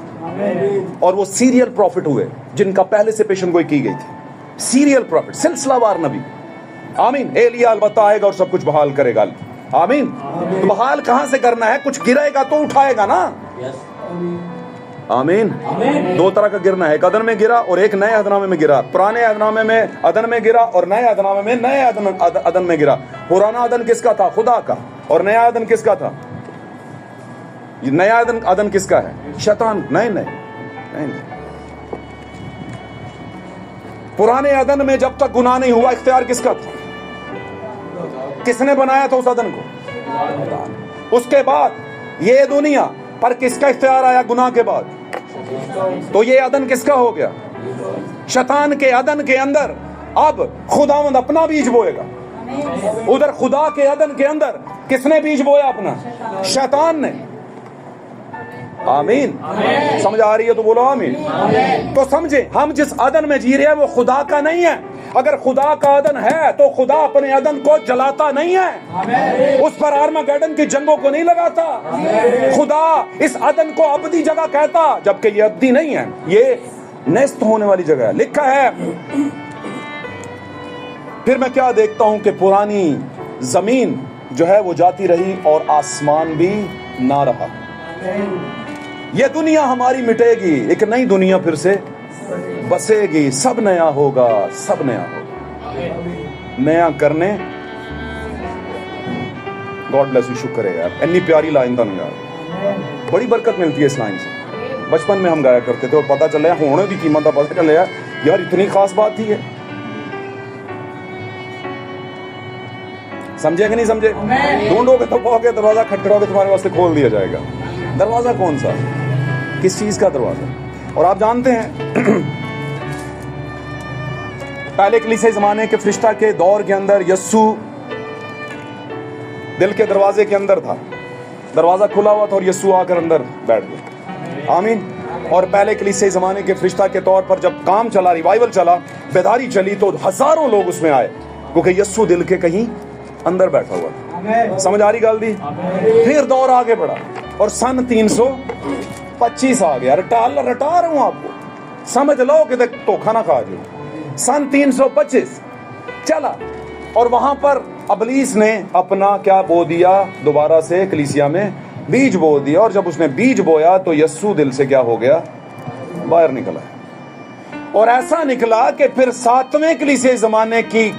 اور وہ سیریل پروفٹ ہوئے جن کا پہلے سے پیشن گوئی کی گئی تھی. سیریل پروفٹ, سلسلہ وار نبی. آمین. ایلیا البتہ آئے گا اور سب کچھ بحال کرے گا. آمین. تو بحال کہاں سے کرنا ہے؟ کچھ گرے گا تو اٹھائے گا نا. آمین. دو طرح کا گرنا ہے, ایک عدن میں گرا اور ایک نئے عہد نامے میں گرا. پرانے عہد نامے میں عدن میں گرا اور نئے عہد نامے میں نئے عدن میں گرا. پرانا عدن کس کا تھا؟ خدا کا. اور نیا عدن کس کا تھا؟ نیا عدن کس کا ہے؟ شیطان. نہیں. پرانے عدن میں جب تک گناہ نہیں ہوا اختیار کس کا تھا؟ کس نے بنایا تھا اس عدن کو؟ اس کے بعد یہ دنیا پر کس کا اختیار آیا گناہ کے بعد؟ تو یہ عدن کس کا ہو گیا؟ شیطان کے عدن کے اندر اب خداوند اپنا بیج بوئے گا. ادھر خدا کے عدن کے اندر کس نے بیج بویا اپنا؟ شیطان نے. آمین. سمجھ آ رہی ہے تو بولو آمین. تو سمجھے, ہم جس عدن میں جی رہے ہیں وہ خدا کا نہیں ہے. اگر خدا کا عدن ہے تو خدا اپنے عدن کو جلاتا نہیں ہے, اس پر آرمگیڈن کی جنگوں کو نہیں لگاتا. خدا اس عدن کو ابدی جگہ کہتا, جبکہ یہ ابدی نہیں ہے, یہ نیست ہونے والی جگہ ہے. لکھا ہے, پھر میں کیا دیکھتا ہوں کہ پرانی زمین جو ہے وہ جاتی رہی اور آسمان بھی نہ رہا. یہ دنیا ہماری مٹے گی, ایک نئی دنیا پھر سے بسے گی. سب نیا ہوگا, سب نیا ہوگا. نیا کرنے گاڈ بلیس یو. شکر ہے یار, اتنی پیاری لائن تھا یار, بڑی برکت ملتی ہے اس لائن سے. بچپن میں ہم گایا کرتے تھے اور پتہ چلا ہونے کی قیمت پتہ چلا یار اتنی خاص بات تھی. سمجھے کہ نہیں سمجھے؟ ڈھونڈو گے تو پاؤ گے, دروازہ کھٹکھٹاؤ گے تمہارے واسطے کھول دیا جائے گا. دروازہ کون سا؟ کس چیز کا دروازہ؟ اور آپ جانتے ہیں پہلے کلیسے زمانے کے فرشتہ کے دور کے اندر یسوع دل کے دروازے کے اندر تھا. دروازہ کھلا ہوا تھا اور یسوع آ کر اندر بیٹھ گیا. آمین. اور پہلے کلیسے زمانے کے فرشتہ کے طور پر جب کام چلا, ریوائیول چلا, بیداری چلی, تو ہزاروں لوگ اس میں آئے کیونکہ یسوع دل کے کہیں اندر بیٹھا ہوا تھا. سمجھ آ رہی گل دی؟ پھر دور آگے بڑھا اور سن 325 آ گیا. رٹا رہا ہوں آپ کو, سمجھ لو کہ دھوکھا نہ کھا جاؤ. سن 325 چلا اور وہاں پر ابلیس نے اپنا کیا بو دیا, دوبارہ سے کلیسیا میں بیج بو دیا. اور جب اس نے بیج بویا تو یسوع دل سے کیا ہو گیا؟ باہر نکلا. اور ایسا نکلا کہ پھر 7ویں کلیسے زمانے کی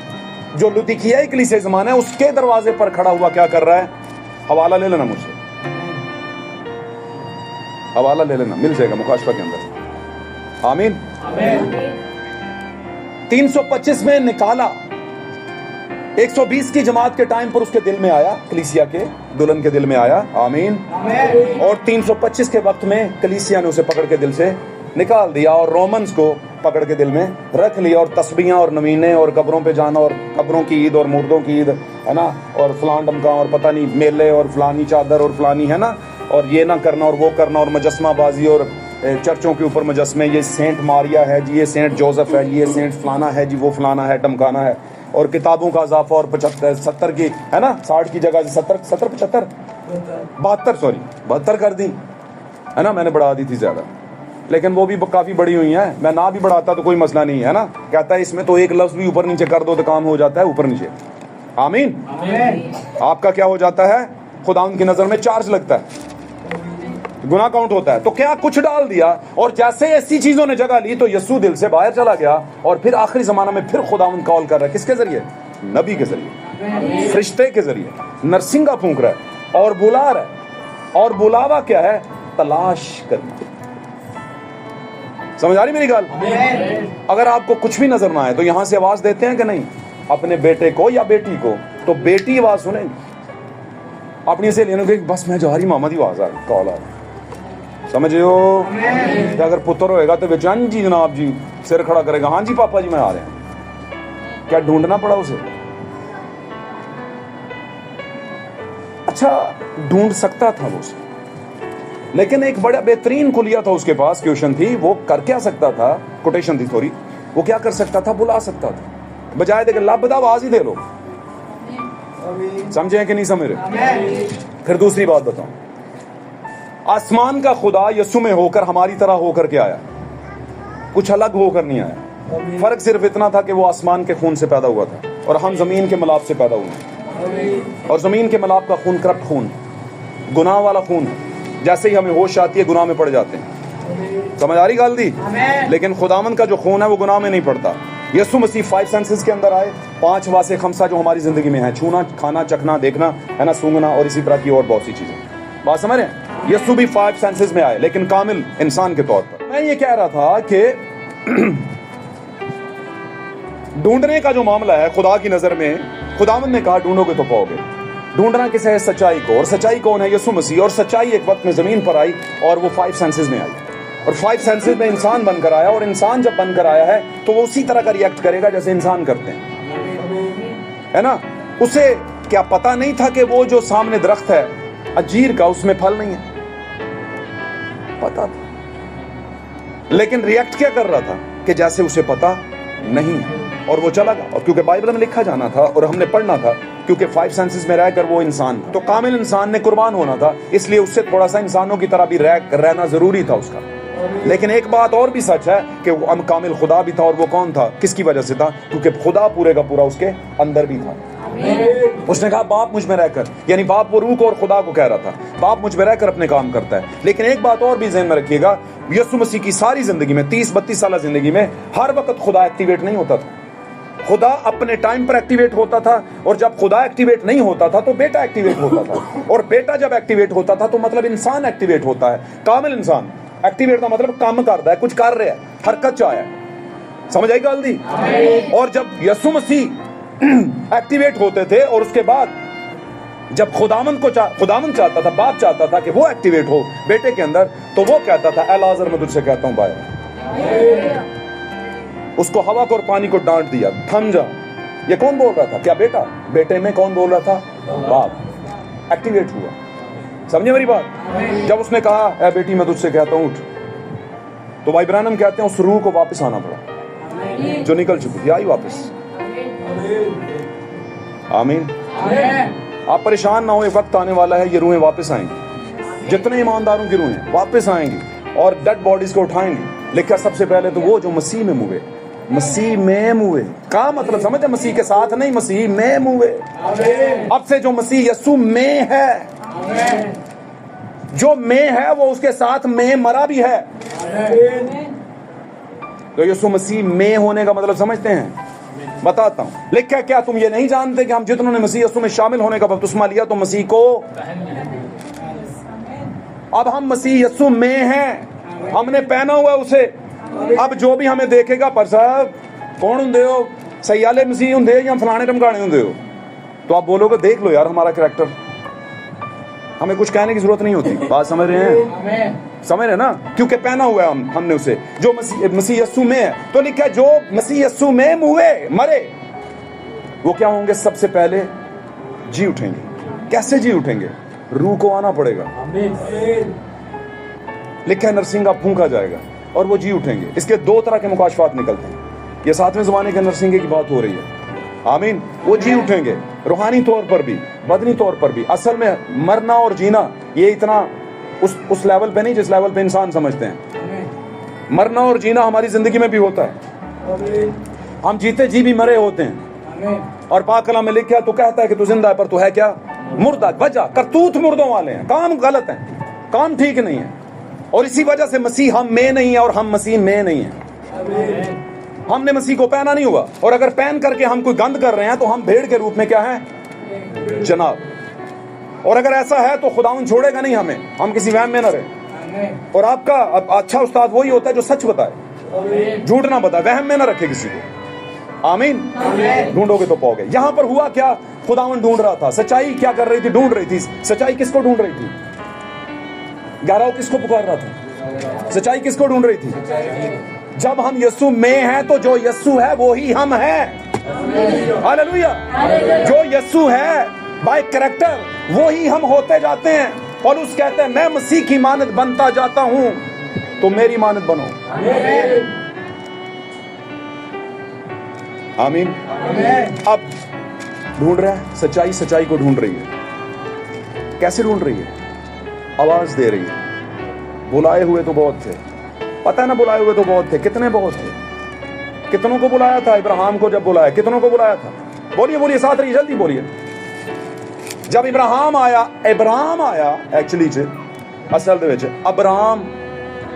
جو لودیکیائی کلیسے زمانہ ہے اس کے دروازے پر کھڑا ہوا کیا کر رہا ہے؟ حوالہ لے لینا مجھ سے, حوالہ لے لینا, مل جائے گا مکاشفہ کے اندر. آمین. 325 میں نکالا, 120 کی جماعت کے ٹائم پر اس کے دل میں آیا, کلیسیا کے دلہن کے دل میں آیا. آمین. اور 325 کے وقت میں کلیسیا نے اسے پکڑ کے دل سے نکال دیا اور رومنز کو پکڑ کے دل میں رکھ لیا. اور تسبیحاں اور نمینے اور قبروں پہ جانا اور قبروں کی عید اور مردوں کی عید ہے نا, اور فلان ڈمکا اور پتہ نہیں میلے اور فلانی چادر اور فلانی ہے نا, اور یہ نہ کرنا اور وہ کرنا اور مجسمہ بازی اور چرچوں کے اوپر مجسمے, یہ سینٹ ماریا ہے جی, یہ سینٹ جوزف ہے جی, یہ سینٹ فلانا ہے جی, وہ فلانا ہے, ٹمکانا ہے. اور کتابوں کا اضافہ اور 70 کی ہے نا, 60 کی جگہ 72 کر دی ہے نا. میں نے بڑھا دی تھی زیادہ, لیکن وہ بھی کافی بڑی ہوئی ہیں. میں نہ بھی بڑھاتا تو کوئی مسئلہ نہیں ہے نا. کہتا ہے اس میں تو ایک لفظ بھی اوپر نیچے کر دو تو کام ہو جاتا ہے اوپر نیچے. آمین. آپ کا کیا ہو جاتا ہے؟ خداوند کی نظر میں چارج لگتا ہے, گناہ کاؤنٹ ہوتا ہے. تو کیا کچھ ڈال دیا, اور جیسے ایسی چیزوں نے جگہ لی تو یسوع دل سے باہر چلا گیا. اور پھر آخری زمانہ میں پھر خداوند کال کر رہا ہے, کس کے ذریعے؟ نبی کے ذریعے, فرشتے کے ذریعے. نرسنگا پھونک رہا ہے اور بلا رہا ہے. اور بلاوا کیا ہے؟ تلاش کرنا. سمجھ آ رہی میری گل؟ اگر آپ کو کچھ بھی نظر نہ آئے تو یہاں سے آواز دیتے ہیں کہ نہیں اپنے بیٹے کو یا بیٹی کو, تو بیٹی آواز سنیں, اپنی سے لینے کو بس میں جا رہی ماما دی آواز آ رہی, کال آ رہی. سمجھے ہو؟ اگر پتر ہوئے گا تو ہاں جی جناب جی سر کھڑا کرے گا, ہاں جی پاپا جی میں آ رہے ہیں. क्या ढूंढना पड़ा उसे? अच्छा, ढूंढ सकता था वो उसे, लेकिन एक बड़ा बेहतरीन खुलिया था उसके पास, क्वेश्चन थी, वो कर क्या सकता था, कोटेशन थी सॉरी, वो क्या कर सकता था? बुला सकता था, बजाय देकर लबदा आवाज ही दे लो। समझे कि नहीं समझ रहे? फिर दूसरी बात बताऊं, आसमान का खुदा यीशु में होकर हमारी तरह होकर के आया, कुछ अलग होकर नहीं आया। फर्क सिर्फ इतना था कि वो आसमान के खून से पैदा हुआ था और हम जमीन के मलाप से पैदा हुए, और जमीन के मलाप का खून करप्ट खून, गुनाह वाला खून है। जैसे ही हमें होश आती है गुनाह में पड़ जाते हैं। समझ आ रही गाल दी? लेकिन खुदावन का जो खून है वो गुनाह में नहीं पड़ता। यीशु मसीह 5 सेंसेस के अंदर आए, 5 वासे खमसा जो हमारी जिंदगी में है, छूना, खाना, चखना, देखना, है ना, सूंघना और इसी तरह की और बहुत सी चीजें। बात समझ रहे हैं? यीशु भी 5 सेंसेस में आए, लेकिन कामिल इंसान के तौर पर। मैं ये कह रहा था कि ढूंढने का जो मामला है खुदा की नजर में, खुदावन ने कहा ढूंढोगे तो पाओगे। ढूंढना किसे है? सच्चाई को। और सच्चाई कौन है? यीशु मसीह। और सच्चाई एक वक्त में जमीन पर आई और वो 5 सेंसेस में आई, और 5 सेंसेस में इंसान बनकर आया। और इंसान जब बनकर आया है तो वो उसी तरह का रिएक्ट करेगा जैसे इंसान करते हैं, है ना। उसे क्या पता नहीं था कि वो जो सामने दरख्त है अंजीर का, उसमें फल नहीं है? पता था, लेकिन रिएक्ट क्या कर रहा था कि जैसे उसे पता नहीं है, और वो चला गया। और क्योंकि बाइबल में लिखा जाना था और हमने पढ़ना था, क्योंकि 5 सेंसेस में रहकर वो इंसान था, तो कामिल इंसान ने कुर्बान होना था, इसलिए उससे थोड़ा सा इंसानों की तरह भी रहना जरूरी था उसका। लेकिन एक बात और भी सच है कि वो कामिल खुदा भी था, और वो कौन था? किसकी वजह से था? क्योंकि खुदा पूरे का पूरा उसके अंदर भी था। उसने कहा बाप मुझ में रहकर, यानी बाप वो रूह को और खुदा को कह रहा था, बाप मुझ में रहकर अपने काम करता है। लेकिन एक बात और भी ज़हन में रखिएगा, यीशु मसीह की सारी जिंदगी में, 30-32 साल जिंदगी में, हर वक्त खुदा एक्टिवेट नहीं होता था। खुदा अपने टाइम पर एक्टिवेट होता था, और जब खुदा एक्टिवेट नहीं होता था तो बेटा एक्टिवेट होता था, और बेटा जब एक्टिवेट होता था तो मतलब इंसान एक्टिवेट होता है। कामिल इंसान एक्टिवेट का मतलब काम करता है, कुछ कर रहा है, हरकत चाहे। समझ आई गल दी? और जब यीशु मसीह एक्टिवेट होते थे, और उसके बाद जब खुदावन चाहता था, बाप चाहता था कि वो एक्टिवेट हो बेटे के अंदर, तो वो कहता था ऐ लाजर मैं तुझसे कहता हूं बाहर। उसको हवा को और पानी को डांट दिया, थम जा। ये कौन बोल रहा था? क्या बेटा? बेटे में कौन बोल रहा था? बाप। एक्टिवेट हुआ। समझे मेरी बात? जब उसने कहा ऐ बेटी मैं तुझसे कहता हूं उठ, तो भाई ब्रानम कहते हैं उस रूह को वापस आना पड़ा जो निकल चुकी थी, आई वापस। आमीन। आप परेशान ना हो, एक वक्त आने वाला है ये रूहें वापस आएंगी, जितने ईमानदारों की रूहें वापस आएंगी और डेड बॉडीज को उठाएंगी। लिखा सबसे पहले तो वो जो मसीह में मुए, मसीह में मुए का मतलब समझते? मसीह के साथ नहीं, मसीह में मुए। अब से जो मसीह यीशु में है, जो में है वो उसके साथ में मरा भी है। तो यीशु मसीह में होने का मतलब समझते हैं? बताता हूं। लिखा क्या तुम ये नहीं जानते कि हम जितनों ने मसीह यीशु में शामिल होने का बपतिस्मा लिया तो मसीह को, अब हम मसीह यीशु में हैं, हमने पहना हुआ उसे। अब जो भी हमें देखेगा, पर साहब कौन होंदे हो, सयाले मसीह होंदे या फलाने टमकाने होंदे हो, तो आप बोलोगे देख लो यार हमारा कैरेक्टर, हमें कुछ कहने की जरूरत नहीं होती। बात समझ रहे हैं? समझ रहे ना? क्योंकि पहना हुआ है हमने उसे, जो मसीह यीशु में है। तो लिखा जो मसीह यीशु में मुए, मरे, वो क्या होंगे? सबसे पहले जी उठेंगे। कैसे जी उठेंगे? रूह को आना पड़ेगा। लिखा है नरसिंगा फूंका जाएगा और वो जी उठेंगे। इसके 2 तरह के मुकाशफात निकलते हैं। ये 7वें ज़माने के नरसिंगे की बात हो रही है। आमीन। वो जी उठेंगे रूहानी तौर पर भी, बदनी तौर पर भी। असल में मरना और जीना ये इतना उस लेवल पे नहीं जिस लेवल पे इंसान समझते हैं। मरना और जीना हमारी जिंदगी में भी होता है। हम जीते जी भी मरे होते हैं। और पाक कलाम में लिखा तो कहता है कि तू जिंदा है पर तू है क्या? मुर्दा। वजह करतूत मुर्दों वाले हैं, काम गलत है, काम ठीक नहीं है। और इसी वजह से मसीह हम में नहीं है और हम मसीह में नहीं है। हमने मसीह को पहना नहीं हुआ, और अगर पहन करके हम कोई गंद कर रहे हैं तो हम भेड़ के रूप में क्या है? जनाब। और अगर ऐसा है तो खुदावन छोड़ेगा नहीं हमें, हम किसी वहम में न रहे। और आपका अच्छा उस्ताद वही होता है जो सच बताए, झूठ ना बताए, वहम में न रखे किसी को। आमीन। ढूंढोगे तो पाओगे। यहां पर हुआ क्या? खुदावन ढूंढ रहा था। सच्चाई क्या कर रही थी? ढूंढ रही थी। सच्चाई किसको ढूंढ रही थी? गहराव किसको पुकार रहा था? सच्चाई किसको ढूंढ रही थी? जब हम यीशु में हैं तो जो यीशु है वो ही हम हैं। हालेलुया। जो यीशु है बाय कैरेक्टर, वही हम होते जाते हैं। पौलुस कहते हैं मैं मसीह की मानद बनता जाता हूं, तो मेरी मानद बनो। आमीन। अब ढूंढ रहा है सच्चाई, सच्चाई को ढूंढ रही है। कैसे ढूंढ रही है? आवाज दे रही है। बुलाए हुए तो बहुत थे, पता है ना, बुलाए हुए तो बहुत थे। कितने बहुत थे? कितनों को बुलाया था? इब्राहिम को जब बुलाया, कितनों को बुलाया था? बोलिए बोलिए, साथ रहिए, जल्दी बोलिए। जब इब्राहिम आया एक्चुअली च असल दे विच अब्राहम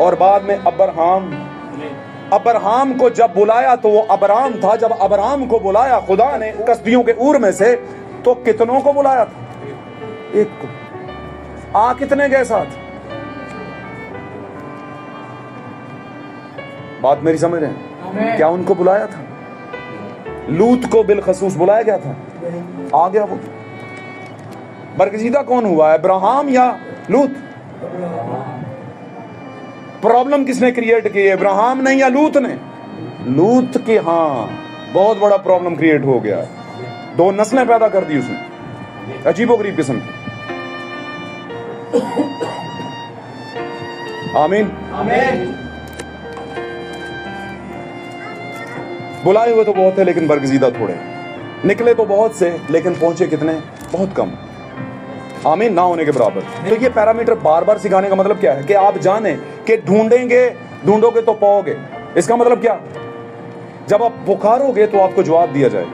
और बाद में अब्राहम को जब बुलाया तो वो अब्राहम था। जब अब्राहम को बुलाया खुदा ने कसदियों के ऊर में से, तो कितनों को बुलाया था? एक को। कितने गए साथ? बात मेरी समझ रहे हैं? क्या उनको बुलाया था? लूत को बिलखसूस बुलाया गया था, आ गया वो। बरगजीदा कौन हुआ, इब्राहिम या लूत? प्रॉब्लम किसने क्रिएट की, इब्राहिम ने या लूत ने? लूत के, हाँ, बहुत बड़ा प्रॉब्लम क्रिएट हो गया। दो नस्लें पैदा कर दी उसने, अजीबोगरीब किस्म की। आमीन। बुलाए हुए तो बहुत है लेकिन बरगजीदा थोड़े, निकले तो बहुत से लेकिन पहुंचे कितने? बहुत कम। आमीन। ना होने के बराबर। तो ये पैरामीटर बार बार सिखाने का मतलब क्या है? कि आप जाने कि ढूंढोगे तो पाओगे। इसका मतलब क्या? जब आप पुकारोगे तो आपको जवाब दिया जाएगा,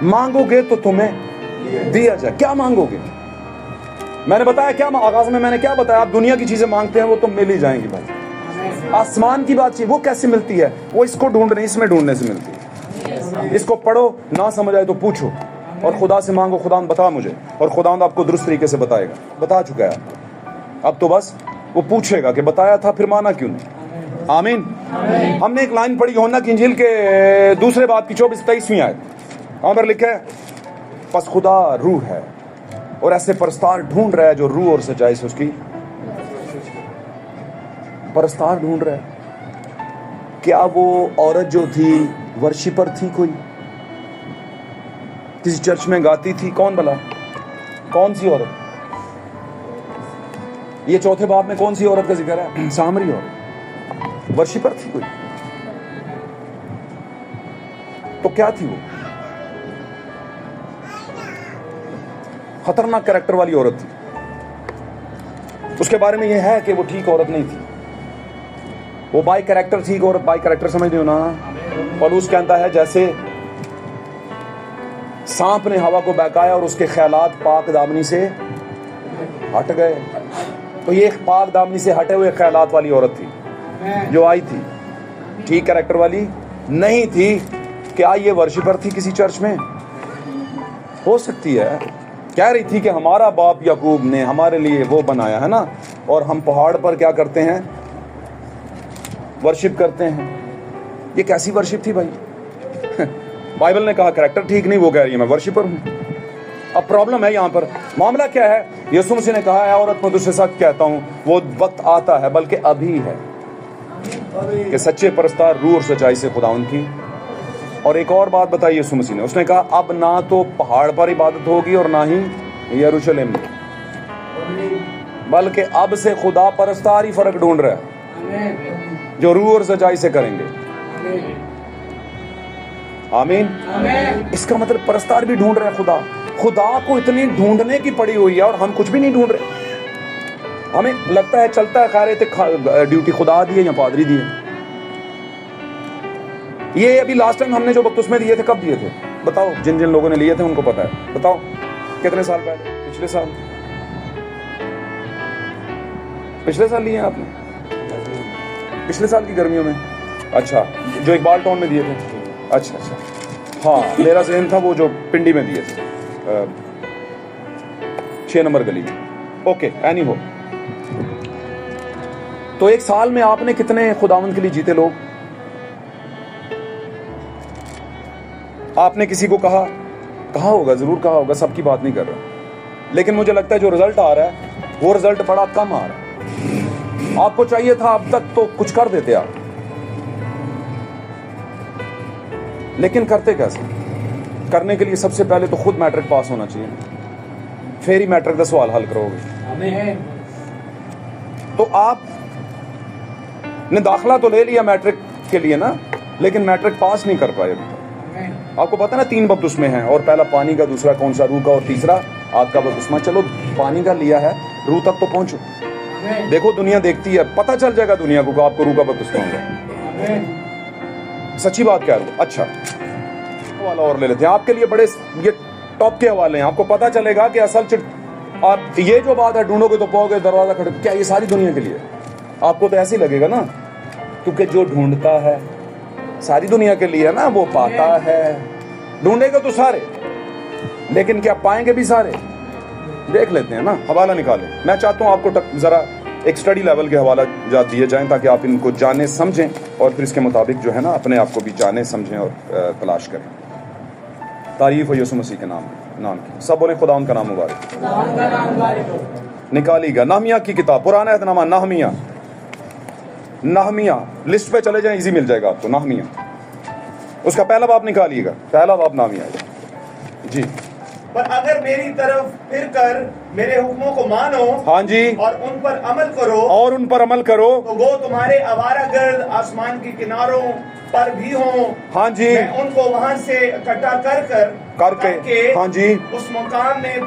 मांगोगे तो तुम्हें दिया जाए। क्या मांगोगे? मैंने बताया क्या आगाज में, मैंने क्या बताया? आप दुनिया की चीजें मांगते हैं वो तो मिल ही जाएंगी भाई। आसमान की बात चाहिए, वो कैसे मिलती है? वो इसको ढूंढने, इसमें ढूंढने से मिलती है। इसको पढ़ो, ना समझ आए तो पूछो और खुदा से मांगो, खुदा बता मुझे, और खुदा आपको दुरुस्त तरीके से बताएगा। बता चुका है, अब तो बस वो पूछेगा कि बताया था, फिर माना क्यों नहीं। आमीन। हमने एक लाइन पढ़ी यूहन्ना की इंजील के दूसरे बाब की 24-23वीं आयत, वहां पर लिखा है बस खुदा रूह है और ऐसे परस्तार ढूंढ रहा है जो रूह और सच्चाई से उसकी परस्तार ढूंढ रहा है। क्या वो औरत जो थी वर्शिपर थी? कोई किसी चर्च में गाती थी? कौन भला? कौन सी औरत? ये चौथे बाब में कौन सी औरत का जिक्र है? सामरी औरत। वर्शिपर थी कोई? तो क्या थी वो? खतरनाक कैरेक्टर वाली औरत थी। उसके बारे में यह है कि वो ठीक औरत नहीं थी, वो बाय कैरेक्टर ठीक औरत। बाय कैरेक्टर समझते हो ना? पौलुस कहता है जैसे सांप ने हवा को बहकाया और उसके ख्यालात पाक दामनी से हट गए, तो ये पाक दामनी से हटे हुए ख्यालात वाली औरत थी जो आई थी। ठीक कैरेक्टर वाली नहीं थी। क्या ये वर्शिपर थी किसी चर्च में? हो सकती है। कह रही थी कि हमारा बाप याकूब ने हमारे लिए वो बनाया है ना, और हम पहाड़ पर क्या करते हैं? वर्शिप करते हैं। ये कैसी वर्शिप थी भाई? बाइबल ने कहा कैरेक्टर ठीक नहीं, वो कह रही है मैं वर्शिपर हूं। अब प्रॉब्लम है यहाँ पर। मामला क्या है? यीशु मसीह ने कहा है औरत मैं तुझसे सच कहता हूं वो वक्त आता है, बल्कि अभी है, कि सच्चे परस्तार रूह और सच्चाई से खुदा उनकी। और एक और बात बताई यीशु मसीह ने, उसने कहा अब ना तो पहाड़ पर इबादत होगी और ना ही यरूशलेम में, बल्कि अब से खुदा परस्तार ही फर्क ढूंढ रहा है जो रूह और सच्चाई से करेंगे। आमीन। इसका मतलब परस्तार भी ढूंढ रहे हैं खुदा। खुदा को इतनी ढूंढने की पड़ी हुई है और हम कुछ भी नहीं ढूंढ रहे। हमें लगता है चलता है, खा रहे थे, ड्यूटी खुदा दी है या पादरी दी है। ये अभी लास्ट टाइम हमने जो बपतिस्मे दिए थे, कब दिए थे बताओ? जिन जिन लोगों ने लिए थे उनको पता है। बताओ कितने साल पहले? पिछले साल। पिछले साल लिए आपने? पिछले साल की गर्मियों में? अच्छा, जो इकबाल टाउन में दिए थे? अच्छा अच्छा, हाँ मेरा ज़हन था वो जो पिंडी में दिए थे, 6 नंबर गली में। ओके, एनी हो। तो एक साल में आपने कितने खुदावंद के लिए जीते लोग? आपने किसी को कहा होगा, जरूर कहा होगा, सबकी बात नहीं कर रहा, लेकिन मुझे लगता है जो रिजल्ट आ रहा है वो रिजल्ट बड़ा कम आ रहा है। आपको चाहिए था अब तक तो कुछ कर देते आप। لیکن کرتے کیسے؟ کرنے کے لیے سب سے پہلے تو خود میٹرک پاس ہونا چاہیے، پھر ہی میٹرک کا سوال حل کرو گے۔ تو آپ نے داخلہ تو لے لیا میٹرک کے لیے نا، لیکن میٹرک پاس نہیں کر پائے ابھی تک۔ آپ کو پتہ نا 3 بپتسمے ہیں، اور پہلا پانی کا، دوسرا کون سا روح کا، اور تیسرا آگ کا بپتسمہ۔ چلو پانی کا لیا ہے، روح تک تو پہنچو۔ دیکھو دنیا دیکھتی ہے، پتہ چل جائے گا دنیا کو کہ آپ کو روح کا بپتسمہ ہوگا۔ سچی بات کہہ رہا ہوں۔ اچھا حوالہ اور لے لیتے ہیں آپ کے لیے، بڑے یہ ٹاپ کے حوالے ہیں، آپ کو پتہ چلے گا کہ اصل آپ یہ جو بات ہے ڈھونڈو گے تو پاؤ گے، دروازہ کھڑے، کیا یہ ساری دنیا کے لیے؟ آپ کو تو ایسے ہی لگے گا نا، کیونکہ جو ڈھونڈتا ہے ساری دنیا کے لیے نا، وہ پاتا ہے۔ ڈھونڈے گا تو سارے، لیکن کیا پائیں گے بھی سارے؟ دیکھ لیتے ہیں نا، حوالہ نکالیں۔ میں چاہتا ہوں آپ کو ذرا ایک سٹڈی لیول کے حوالہ جات دیے جائیں تاکہ آپ ان کو جانیں سمجھیں، اور پھر اس کے مطابق جو ہے نا اپنے آپ کو بھی جانیں سمجھیں اور تلاش کریں۔ تعریف ہو یسوع مسیح کے نام کی۔ سب بولیں خدا ان کا نام مبارک۔ نکالی گا نہمیہ کی کتاب، پرانا عہد نامہ، نہمیہ لسٹ پہ چلے جائیں، ایزی مل جائے گا آپ کو۔ نہمیہ اس کا پہلا باب نکالیے گا، پہلا باب نہمیہ ہے جی۔ پر اگر میری طرف پھر کر میرے حکموں کو مانو، ہاں جی، اور ان پر عمل کرو، تو وہ تمہارے آوارہ گرد آسمان کے کناروں پر بھی ہوں۔ ہاں جی، میں ان کو وہاں سے اکٹھا کر کے ہاں جی اس مقام میں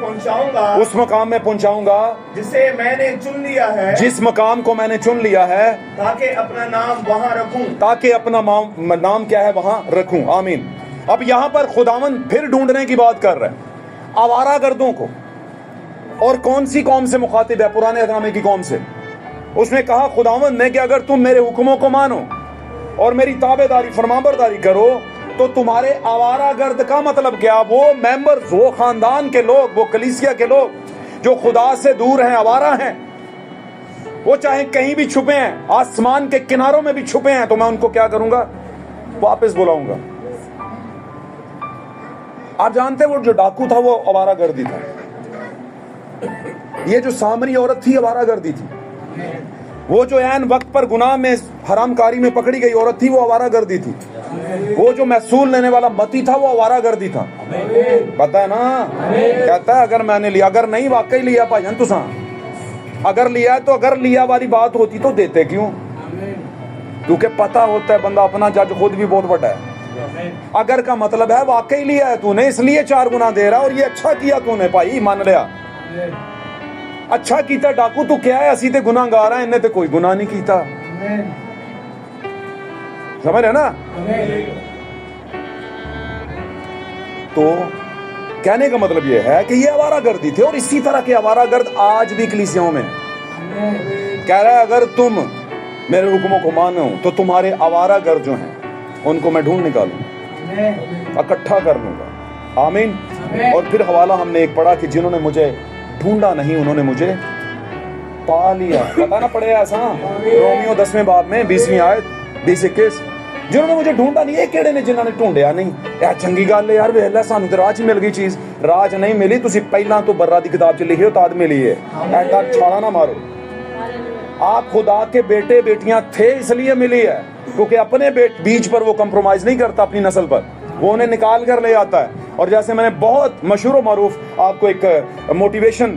پہنچاؤں گا جسے میں نے چن لیا ہے، جس مقام کو میں نے چن لیا ہے، تاکہ اپنا نام وہاں رکھوں۔ تاکہ اپنا نام کیا ہے وہاں رکھوں۔ آمین۔ اب یہاں پر خداوند پھر ڈھونڈنے کی بات کر رہا ہے آوارہ گردوں کو، اور کون سی قوم سے مخاطب ہے؟ پرانے عہد نامے کی قوم سے۔ اس نے کہا خداوند نے کہ اگر تم میرے حکموں کو مانو اور میری تابعداری فرمانبرداری کرو تو تمہارے آوارہ گرد کا مطلب کیا؟ وہ ممبرز، وہ خاندان کے لوگ، وہ کلیسیا کے لوگ جو خدا سے دور ہیں، آوارہ ہیں، وہ چاہے کہیں بھی چھپے ہیں، آسمان کے کناروں میں بھی چھپے ہیں، تو میں ان کو کیا کروں گا؟ واپس بلاؤں گا۔ آپ جانتے ہیں وہ جو ڈاکو تھا وہ آوارہ گردی تھا، یہ جو سامری عورت تھی آوارہ گردی تھی، وہ جو عین وقت پر گناہ میں حرام کاری میں پکڑی گئی عورت تھی وہ آوارہ گردی تھی، وہ جو محصول لینے والا متی تھا وہ آوارہ گردی تھا۔ پتہ ہے نا، کہتا ہے اگر میں نے لیا، اگر نہیں واقعی لیا بھائی تساں، اگر لیا تو اگر لیا والی بات ہوتی تو دیتے کیوں؟ کیونکہ پتہ ہوتا ہے بندہ اپنا جج خود بھی بہت بڑا ہے۔ اگر کا مطلب ہے واقعی لیا ہے تو نے، اس لیے 4 گنا دے رہا، اور یہ اچھا کیا تو نے بھائی، مان لیا اچھا کیتا۔ ڈاکو تو کیا ہے، اسی تے گناہ گار ہیں، انہیں تے کوئی گناہ نہیں کیتا، سمجھ رہے نا؟ تو کہنے کا مطلب یہ ہے کہ یہ آوارہ گردی تھے، اور اسی طرح کے آوارہ گرد آج بھی کلیسیوں میں کہہ رہا ہے اگر تم میرے حکموں کو مانو تو تمہارے آوارہ گرد جو ہیں ان کو میں ڈھونڈ نکالوں، اکٹھا کر لوں گا۔ آمین۔ اور پھر حوالہ ہم نے ایک پڑھا کہ جنہوں نے مجھے ڈھونڈا نہیں انہوں نے مجھے پا لیا۔ پتا نہ پڑے ایسا رومیو 10ویں باب میں 20ویں آیت 20-21، جنہوں نے مجھے ڈھونڈا نہیں، یہ کیڑے نے جنہوں نے ڈھونڈیا نہیں؟ یہ چنگی گل ہے یار، ویلا سانو تے راج مل گئی چیز، راج نہیں ملی، تسی پہلاں تو برا دی کتاب چ لکھی ہو تاد ملی ہے، ایڈا چھاڑا نہ مارو۔ آپ خدا کے بیٹے بیٹیاں تھے اس لیے ملی ہے، کیونکہ اپنے بیچ پر وہ کمپرومائز نہیں کرتا، اپنی نسل پر وہ انہیں نکال کر لے آتا ہے۔ اور جیسے میں نے بہت مشہور و معروف آپ کو ایک موٹیویشن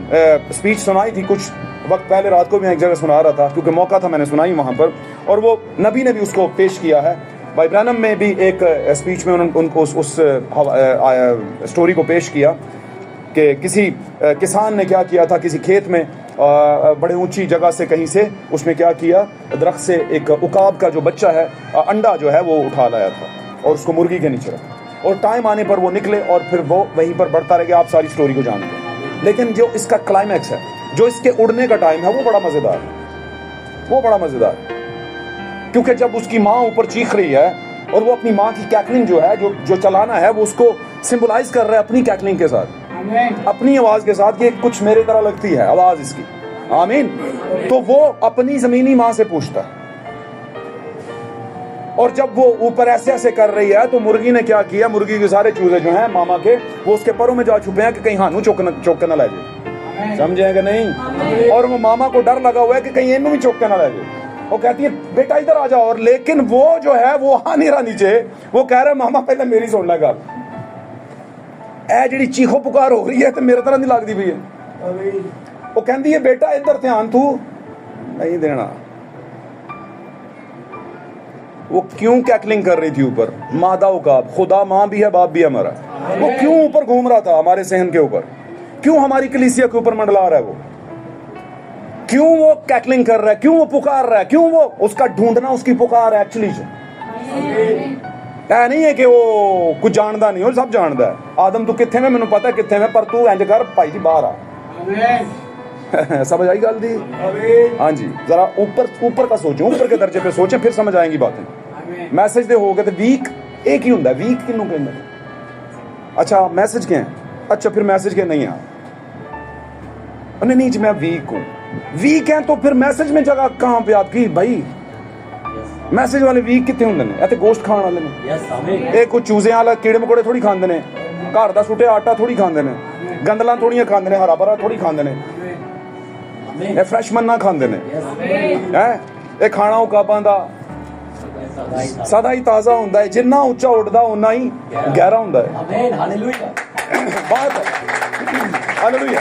سپیچ سنائی تھی کچھ وقت پہلے، رات کو بھی میں ایک جگہ سنا رہا تھا کیونکہ موقع تھا، میں نے سنائی وہاں پر، اور وہ نبی نے بھی اس کو پیش کیا ہے۔ بھائی برانم میں بھی ایک سپیچ میں ان کو اس سٹوری کو پیش کیا کہ کسی کسان نے کیا کیا تھا، کسی کھیت میں بڑے اونچی جگہ سے کہیں سے اس نے کیا کیا، درخت سے ایک عقاب کا جو بچہ ہے، انڈا جو ہے وہ اٹھا لایا تھا اور اس کو مرغی کے نیچے رکھا، اور ٹائم آنے پر وہ نکلے اور پھر وہ وہیں پر بڑھتا رہ گیا۔ آپ ساری سٹوری کو جانتے ہیں، لیکن جو اس کا کلائمیکس ہے، جو اس کے اڑنے کا ٹائم ہے، وہ بڑا مزیدار ہے، وہ بڑا مزیدار ہے، کیونکہ جب اس کی ماں اوپر چیخ رہی ہے اور وہ اپنی ماں کی کیکلنگ جو ہے، جو چلانا ہے، وہ اس کو سمبلائز کر رہا ہے اپنی کیکلنگ کے ساتھ، اپنی آواز کے ساتھ، یہ کچھ میرے طرح لگتی ہے آواز اس کی۔ آمین۔ تو وہ اپنی زمینی ماں سے پوچھتا ہے، اور جب وہ اوپر ایسے ایسے کر رہی ہے تو مرغی نے کیا کیا، مرغی کے سارے چوزے جو ہیں ماما کے، وہ اس کے پروں میں جا چھپے ہیں کہ کہیں ہانو چوک نہ لے جائے، سمجھیں کہ نہیں؟ اور وہ ماما کو ڈر لگا ہوا ہے کہ کہیں انہوں بھی چوک نہ لے جائے۔ وہ کہتی ہے بیٹا ادھر آ جاؤ, اور لیکن وہ جو ہے وہ آ نہیں رہا نیچے, وہ کہہ رہا ہے ماما پہلے میری سن لے گل, اے جڑی چیخو پکار ہو رہی ہے تو میرے طرح نہیں لگتی پئی ہے. وہ کہندی ہے بیٹا ادھر دھیان تو نہیں دینا. وہ کیوں کیکلنگ کر رہی تھی اوپر؟ مادہ عقاب, خدا ماں بھی ہے باپ بھی ہے ہمارا, وہ کیوں اوپر گھوم رہا تھا ہمارے صحن کے اوپر؟ کیوں ہماری کلیسیا کے اوپر منڈلا رہا ہے وہ؟ کیوں وہ کیکلنگ کر رہا ہے؟ کیوں وہ پکار رہا ہے؟ کیوں وہ اس کا ڈھونڈنا اس کی پکار ہے ایکچولی جو نہیں ہے کہ وہ کچھ جاندا نہیں, وہ سب جاندا ہے. آدم تو کتھے میں, مینوں پتہ ہے کتھے میں, پر تو انج کر بھائی جی باہر آ. سمجھ آئی گل دی؟ ہاں جی, ذرا اوپر کا سوچیں, اوپر کے درجے پہ سوچیں, پھر سمجھ آئیں گی باتیں. میسج دے ہو گئے تو ویک ایک ہی ہوندا ہے, ویک کنوں کہندے؟ اچھا میسج کیا ہے؟ اچھا پھر میسج کے نہیں نہیں جی میں ویک ہوں. ویک ہیں تو پھر میسج میں جگہ کہاں پہ آپ کی بھائی؟ میسج والے ویک کتنے ہوندے نے؟ اتے گوشت کھان والے نے, اے کوئی چوزے والا کیڑے مکوڑے تھوڑی کھاندے نے, گھر دا سٹے آٹا تھوڑی کھاندے نے, گندلاں تھوڑیاں کھاندے نے, ہرا بھرا تھوڑی کھاندے نے, اے فریش مننا کھاندے نے. اے کھانا عقاباں دا سدا ہی تازہ ہوندا ہے, جنہ اونچا اٹھدا اُنہ ہی گہرا ہوندا ہے. بات ہے ہاللیلویہ,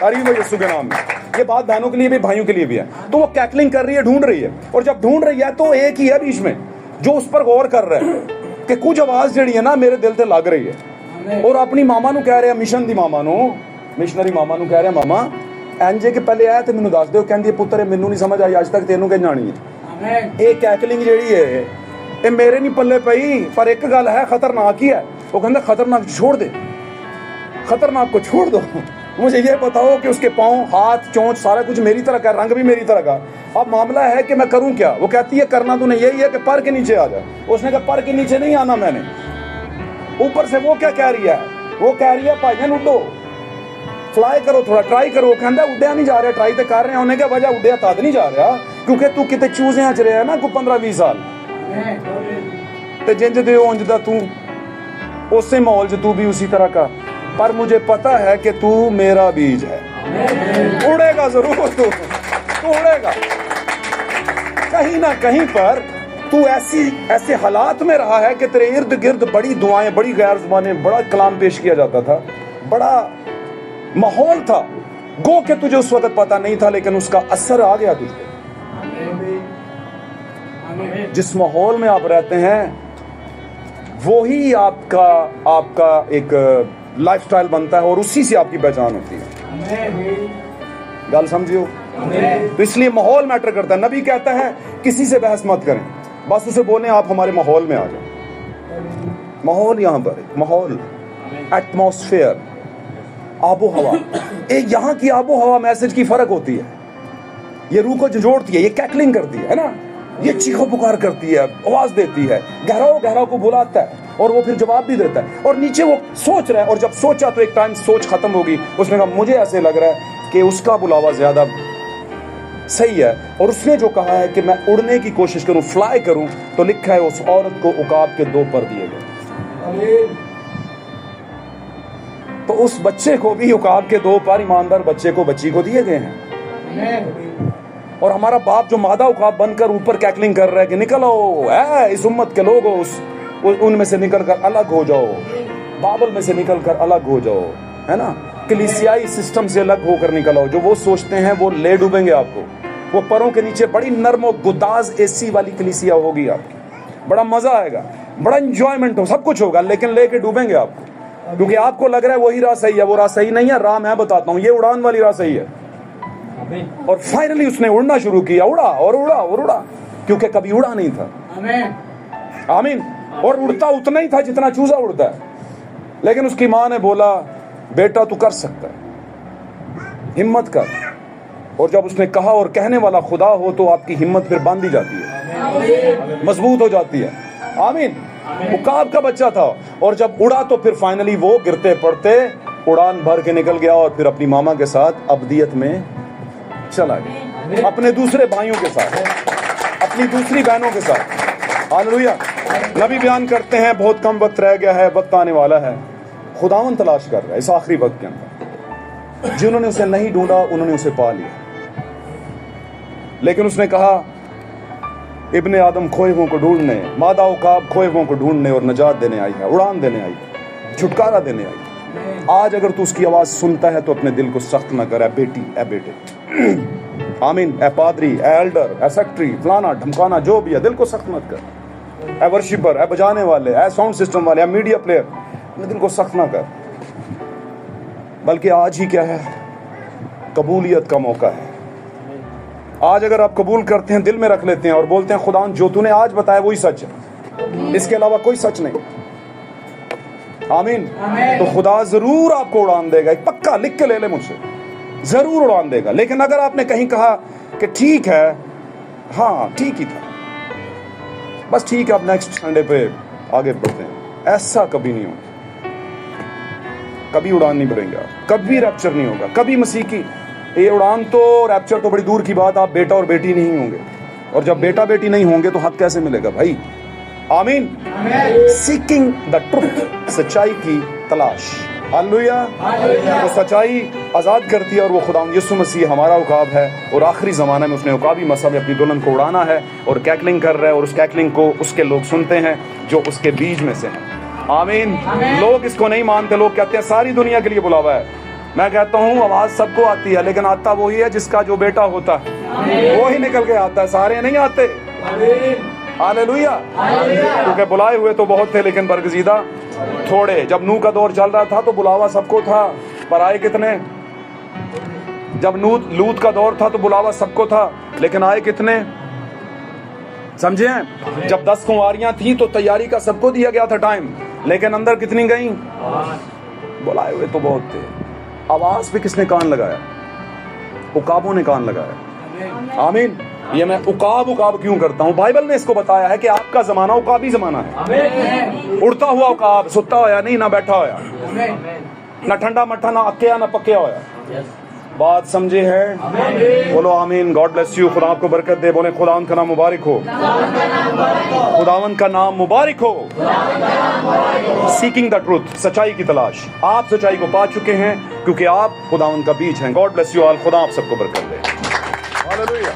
تعریف ہو یسوع کے نام میں. یہ بات بہنوں کے لیے بھی بھائیوں کے لیے بھی ہے. تو وہ کیکلنگ کر رہی ہے, ڈھونڈ رہی ہے, اور جب ڈھونڈ رہی ہے تو ایک ہی ہے بیچ میں جو اس پر غور کر رہا ہے کہ کچھ آواز جڑی ہے نا میرے دل تے لگ رہی ہے. اور اپنی ماما نو کہہ رہے ہیں, مشن دی ماما نو, مشنری ماما نو کہہ رہے ہیں ماما اینجے کہ پہلے آیا تے مینوں دس دیو. کہندی ہے پتر مینوں نہیں سمجھ آئی اج تک, تینوں کہ جانی ہے. اے کیکلنگ جیڑی ہے اے میرے نہیں پلے پئی, پر ایک گل ہے خطرناک ہی ہے. وہ کہندا خطرناک چھوڑ دے, خطرناک کو چھوڑ دو, مجھے یہ بتاؤ کہ اس کے پاؤں ہاتھ چونچ سارا کچھ میری طرح کا, رنگ بھی میری طرح کا. اب معاملہ ہے کہ میں کروں کیا؟ وہ کہتی ہے کرنا تو نہیں یہی ہے کہ پر کے نیچے آ جا. اس نے کہا پر کے نیچے نہیں آنا میں نے. اوپر سے وہ کیا کہہ رہی ہے؟ وہ کہہ رہی ہے بھائیان اڈو, فلائی کرو, تھوڑا ٹرائی کرو. کہندا اڈیا نہیں جا رہا, ٹرائی تو کر رہے ہیں. انہیں کہا وجہ اڈیا تد نہیں جا رہا کیونکہ تو کتے چوزیاں چ رہا ہے نا کوئی 15-20 سال, تے جنج دے اونج دا تو اسی ماحول چ تو بھی اسی طرح کا. پر مجھے پتا ہے کہ تو میرا بیج ہے, اڑے گا ضرور, تو اڑے گا کہیں نہ کہیں پر. تو ایسے حالات میں رہا ہے کہ تیرے ارد گرد بڑی دعائیں, بڑی غیر زبانیں, بڑا کلام پیش کیا جاتا تھا, بڑا ماحول تھا, گو کہ تجھے اس وقت پتا نہیں تھا, لیکن اس کا اثر آ گیا تجھے. جس ماحول میں آپ رہتے ہیں وہی آپ کا ایک لائف سٹائل بنتا ہے, اور اسی سے آپ کی پہچان ہوتی ہے. گل سمجھیو؟ تو اس لیے ماحول میٹر کرتا ہے. نبی کہتا ہے کسی سے بحث مت کریں, بس اسے بولیں آپ ہمارے ماحول میں آ جائیں. ماحول یہاں پر ماحول, ایٹماسفیئر, آب و ہوا. ایک یہاں کی آب و ہوا میسج کی فرق ہوتی ہے. یہ روح کو جھنجھوڑتی ہے, یہ کیکلنگ کرتی ہے نا, یہ چیخو پکار کرتی ہے, آواز دیتی ہے, گہراؤ کو بلاتا ہے, اور وہ پھر جواب بھی دیتا ہے. اور نیچے وہ سوچ رہا ہے, اور جب سوچا تو ایک ٹائم سوچ ختم ہوگی. اس نے کہا مجھے ایسے لگ رہا ہے کہ اس کا بلاوا زیادہ صحیح ہے, اور اس نے جو کہا ہے کہ میں اڑنے کی کوشش کروں, فلائی کروں, تو لکھا ہے اس عورت کو عقاب کے 2 پر دیے گئے. تو اس بچے کو بھی عقاب کے 2 پر, ایماندار بچے کو, بچی کو دیے گئے ہیں. اور ہمارا باپ جو مادہ عقاب بن کر اوپر کیکلنگ کر رہا ہے کہ نکلو اس امت کے لوگوں, ان میں سے نکل کر الگ ہو جاؤ, بابل میں سے نکل کر الگ ہو جاؤ, ہے نا, کلیسیائی سسٹم سے الگ ہو کر نکل آؤ. جو وہ سوچتے ہیں وہ لے ڈوبیں گے آپ کو. وہ پروں کے نیچے بڑی نرم و گداز اے سی والی کلیسیا ہوگی آپ کی, بڑا مزہ آئے گا, بڑا انجوائمنٹ ہو, سب کچھ ہوگا, لیکن لے کے ڈوبیں گے آپ کو, کیونکہ آپ کو لگ رہا ہے وہی راہ صحیح ہے. وہ راہ صحیح نہیں ہے, راہ میں بتاتا ہوں, یہ اڑان والی راہ صحیح ہے. اور فائنلی اس نے اڑنا شروع کیا, اڑا اور اڑا اور اڑا, کیونکہ کبھی اڑا نہیں تھا. آمین. اور اڑتا اتنا ہی تھا جتنا چوزا اڑتا ہے, لیکن اس کی ماں نے بولا بیٹا تو کر سکتا ہے, ہمت کر. اور جب اس نے کہا, اور کہنے والا خدا ہو, تو آپ کی ہمت پھر باندھی جاتی ہے, مضبوط ہو جاتی ہے. آمین. عقاب کا بچہ تھا, اور جب اڑا تو پھر فائنلی وہ گرتے پڑتے اڑان بھر کے نکل گیا, اور پھر اپنی ماما کے ساتھ ابدیت میں چلا گیا, اپنے دوسرے بھائیوں کے ساتھ, اپنی دوسری بہنوں کے ساتھ. ہاللیلویہ. نبی بیان کرتے ہیں بہت کم وقت رہ گیا ہے, وقت آنے والا ہے, خداوند تلاش کر رہا ہے اس آخری وقت کے اندر. جنہوں نے اسے نہیں ڈھونڈا انہوں نے اسے پا لیا. لیکن اس نے کہا इब्न आदम खोए हुओं को ढूंढने, मादा उकाब खोए हुओं को ढूंढने और नजात देने आई है, उड़ान देने आई है, छुटकारा देने आई है। आज अगर तू उसकी आवाज़ सुनता है तो अपने दिल को सख्त ना कर, ए बेटी ए बेटे, आमीन, ए पादरी, ए एल्डर, ए सेक्रेटरी, फलाना ढमकाना जो भी है, दिल को सख्त मत कर। ए वर्शिपर, ए बजाने वाले, ए साउंड सिस्टम वाले, ए मीडिया प्लेयर, अपने दिल को सख्त ना कर। बल्कि आज ही क्या है, कबूलियत का मौका है। आज अगर आप कबूल करते हैं, दिल में रख लेते हैं और बोलते हैं खुदा जो तूने आज बताया वही सच है, इसके अलावा कोई सच नहीं, आमीन, तो खुदा जरूर आपको उड़ान देगा। एक पक्का लिख के ले ले मुझसे, जरूर उड़ान देगा। लेकिन अगर आपने कहीं कहा कि ठीक है, हाँ ठीक ही था, बस ठीक है, अब नेक्स्ट संडे पे आगे बढ़ते हैं, ऐसा कभी नहीं होगा। कभी उड़ान नहीं भरेंगे आप, कभी रैप्चर नहीं होगा, कभी मसीह की ये उड़ान तो, रैप्चर तो बड़ी दूर की बात, आप बेटा और बेटी नहीं होंगे, और जब बेटा बेटी नहीं होंगे तो हक कैसे मिलेगा भाई, आमीन। सीकिंग द ट्रुथ, सच्चाई की तलाश, हालेलुया। तो सच्चाई आज़ाद करती है और वो खुदा यीशु मसीह हमारा उकाब है, और आखिरी ज़माने में उसने उकाबी मसहब में अपनी दुल्हन को उड़ाना है और कैकलिंग कर रहा है, और उस कैकलिंग को उसके लोग सुनते हैं जो उसके बीच में से हैं, आमीन। लोग इसको नहीं मानते, लोग कहते हैं सारी दुनिया के लिए बुलावा है। मैं कहता हूँ आवाज़ सबको आती है, लेकिन आता वही है जिसका जो बेटा होता है, वो ही निकल के आता है, सारे नहीं आते, हालेलुया। क्योंकि बुलाए हुए तो बहुत थे लेकिन बरगजीदा थोड़े। जब नूह का दौर चल रहा था तो बुलावा सबको था, पर आए कितने? जब लूत का दौर था तो बुलावा सबको था, लेकिन आए कितने? समझे? जब 10 कुंवारियां थी तो तैयारी का सबको दिया गया था टाइम, लेकिन अंदर कितनी गई? बुलाए हुए तो बहुत थे। आवाज पे किसने कान लगाया? उकाबों ने कान लगाया, आमीन। ये मैं उकाब क्यों करता हूँ? बाइबल ने इसको बताया है कि आपका जमाना उकाबी जमाना है। उड़ता हुआ उकाब, सुता होया नहीं, ना बैठा होया, ना ठंडा मट्ठा, ना अक्या ना पक्या होया। बात समझे है? बोलो आमीन। God bless you. खुदा आपको बरकत दे। बोले खुदावन का नाम मुबारक हो, खुदावन का नाम मुबारक हो। सीकिंग द ट्रूथ, सच्चाई की तलाश। आप सच्चाई को पा चुके हैं क्योंकि आप खुदावन का बीज हैं। God bless you all. खुदा आप सबको बरकत दे। हालेलुया।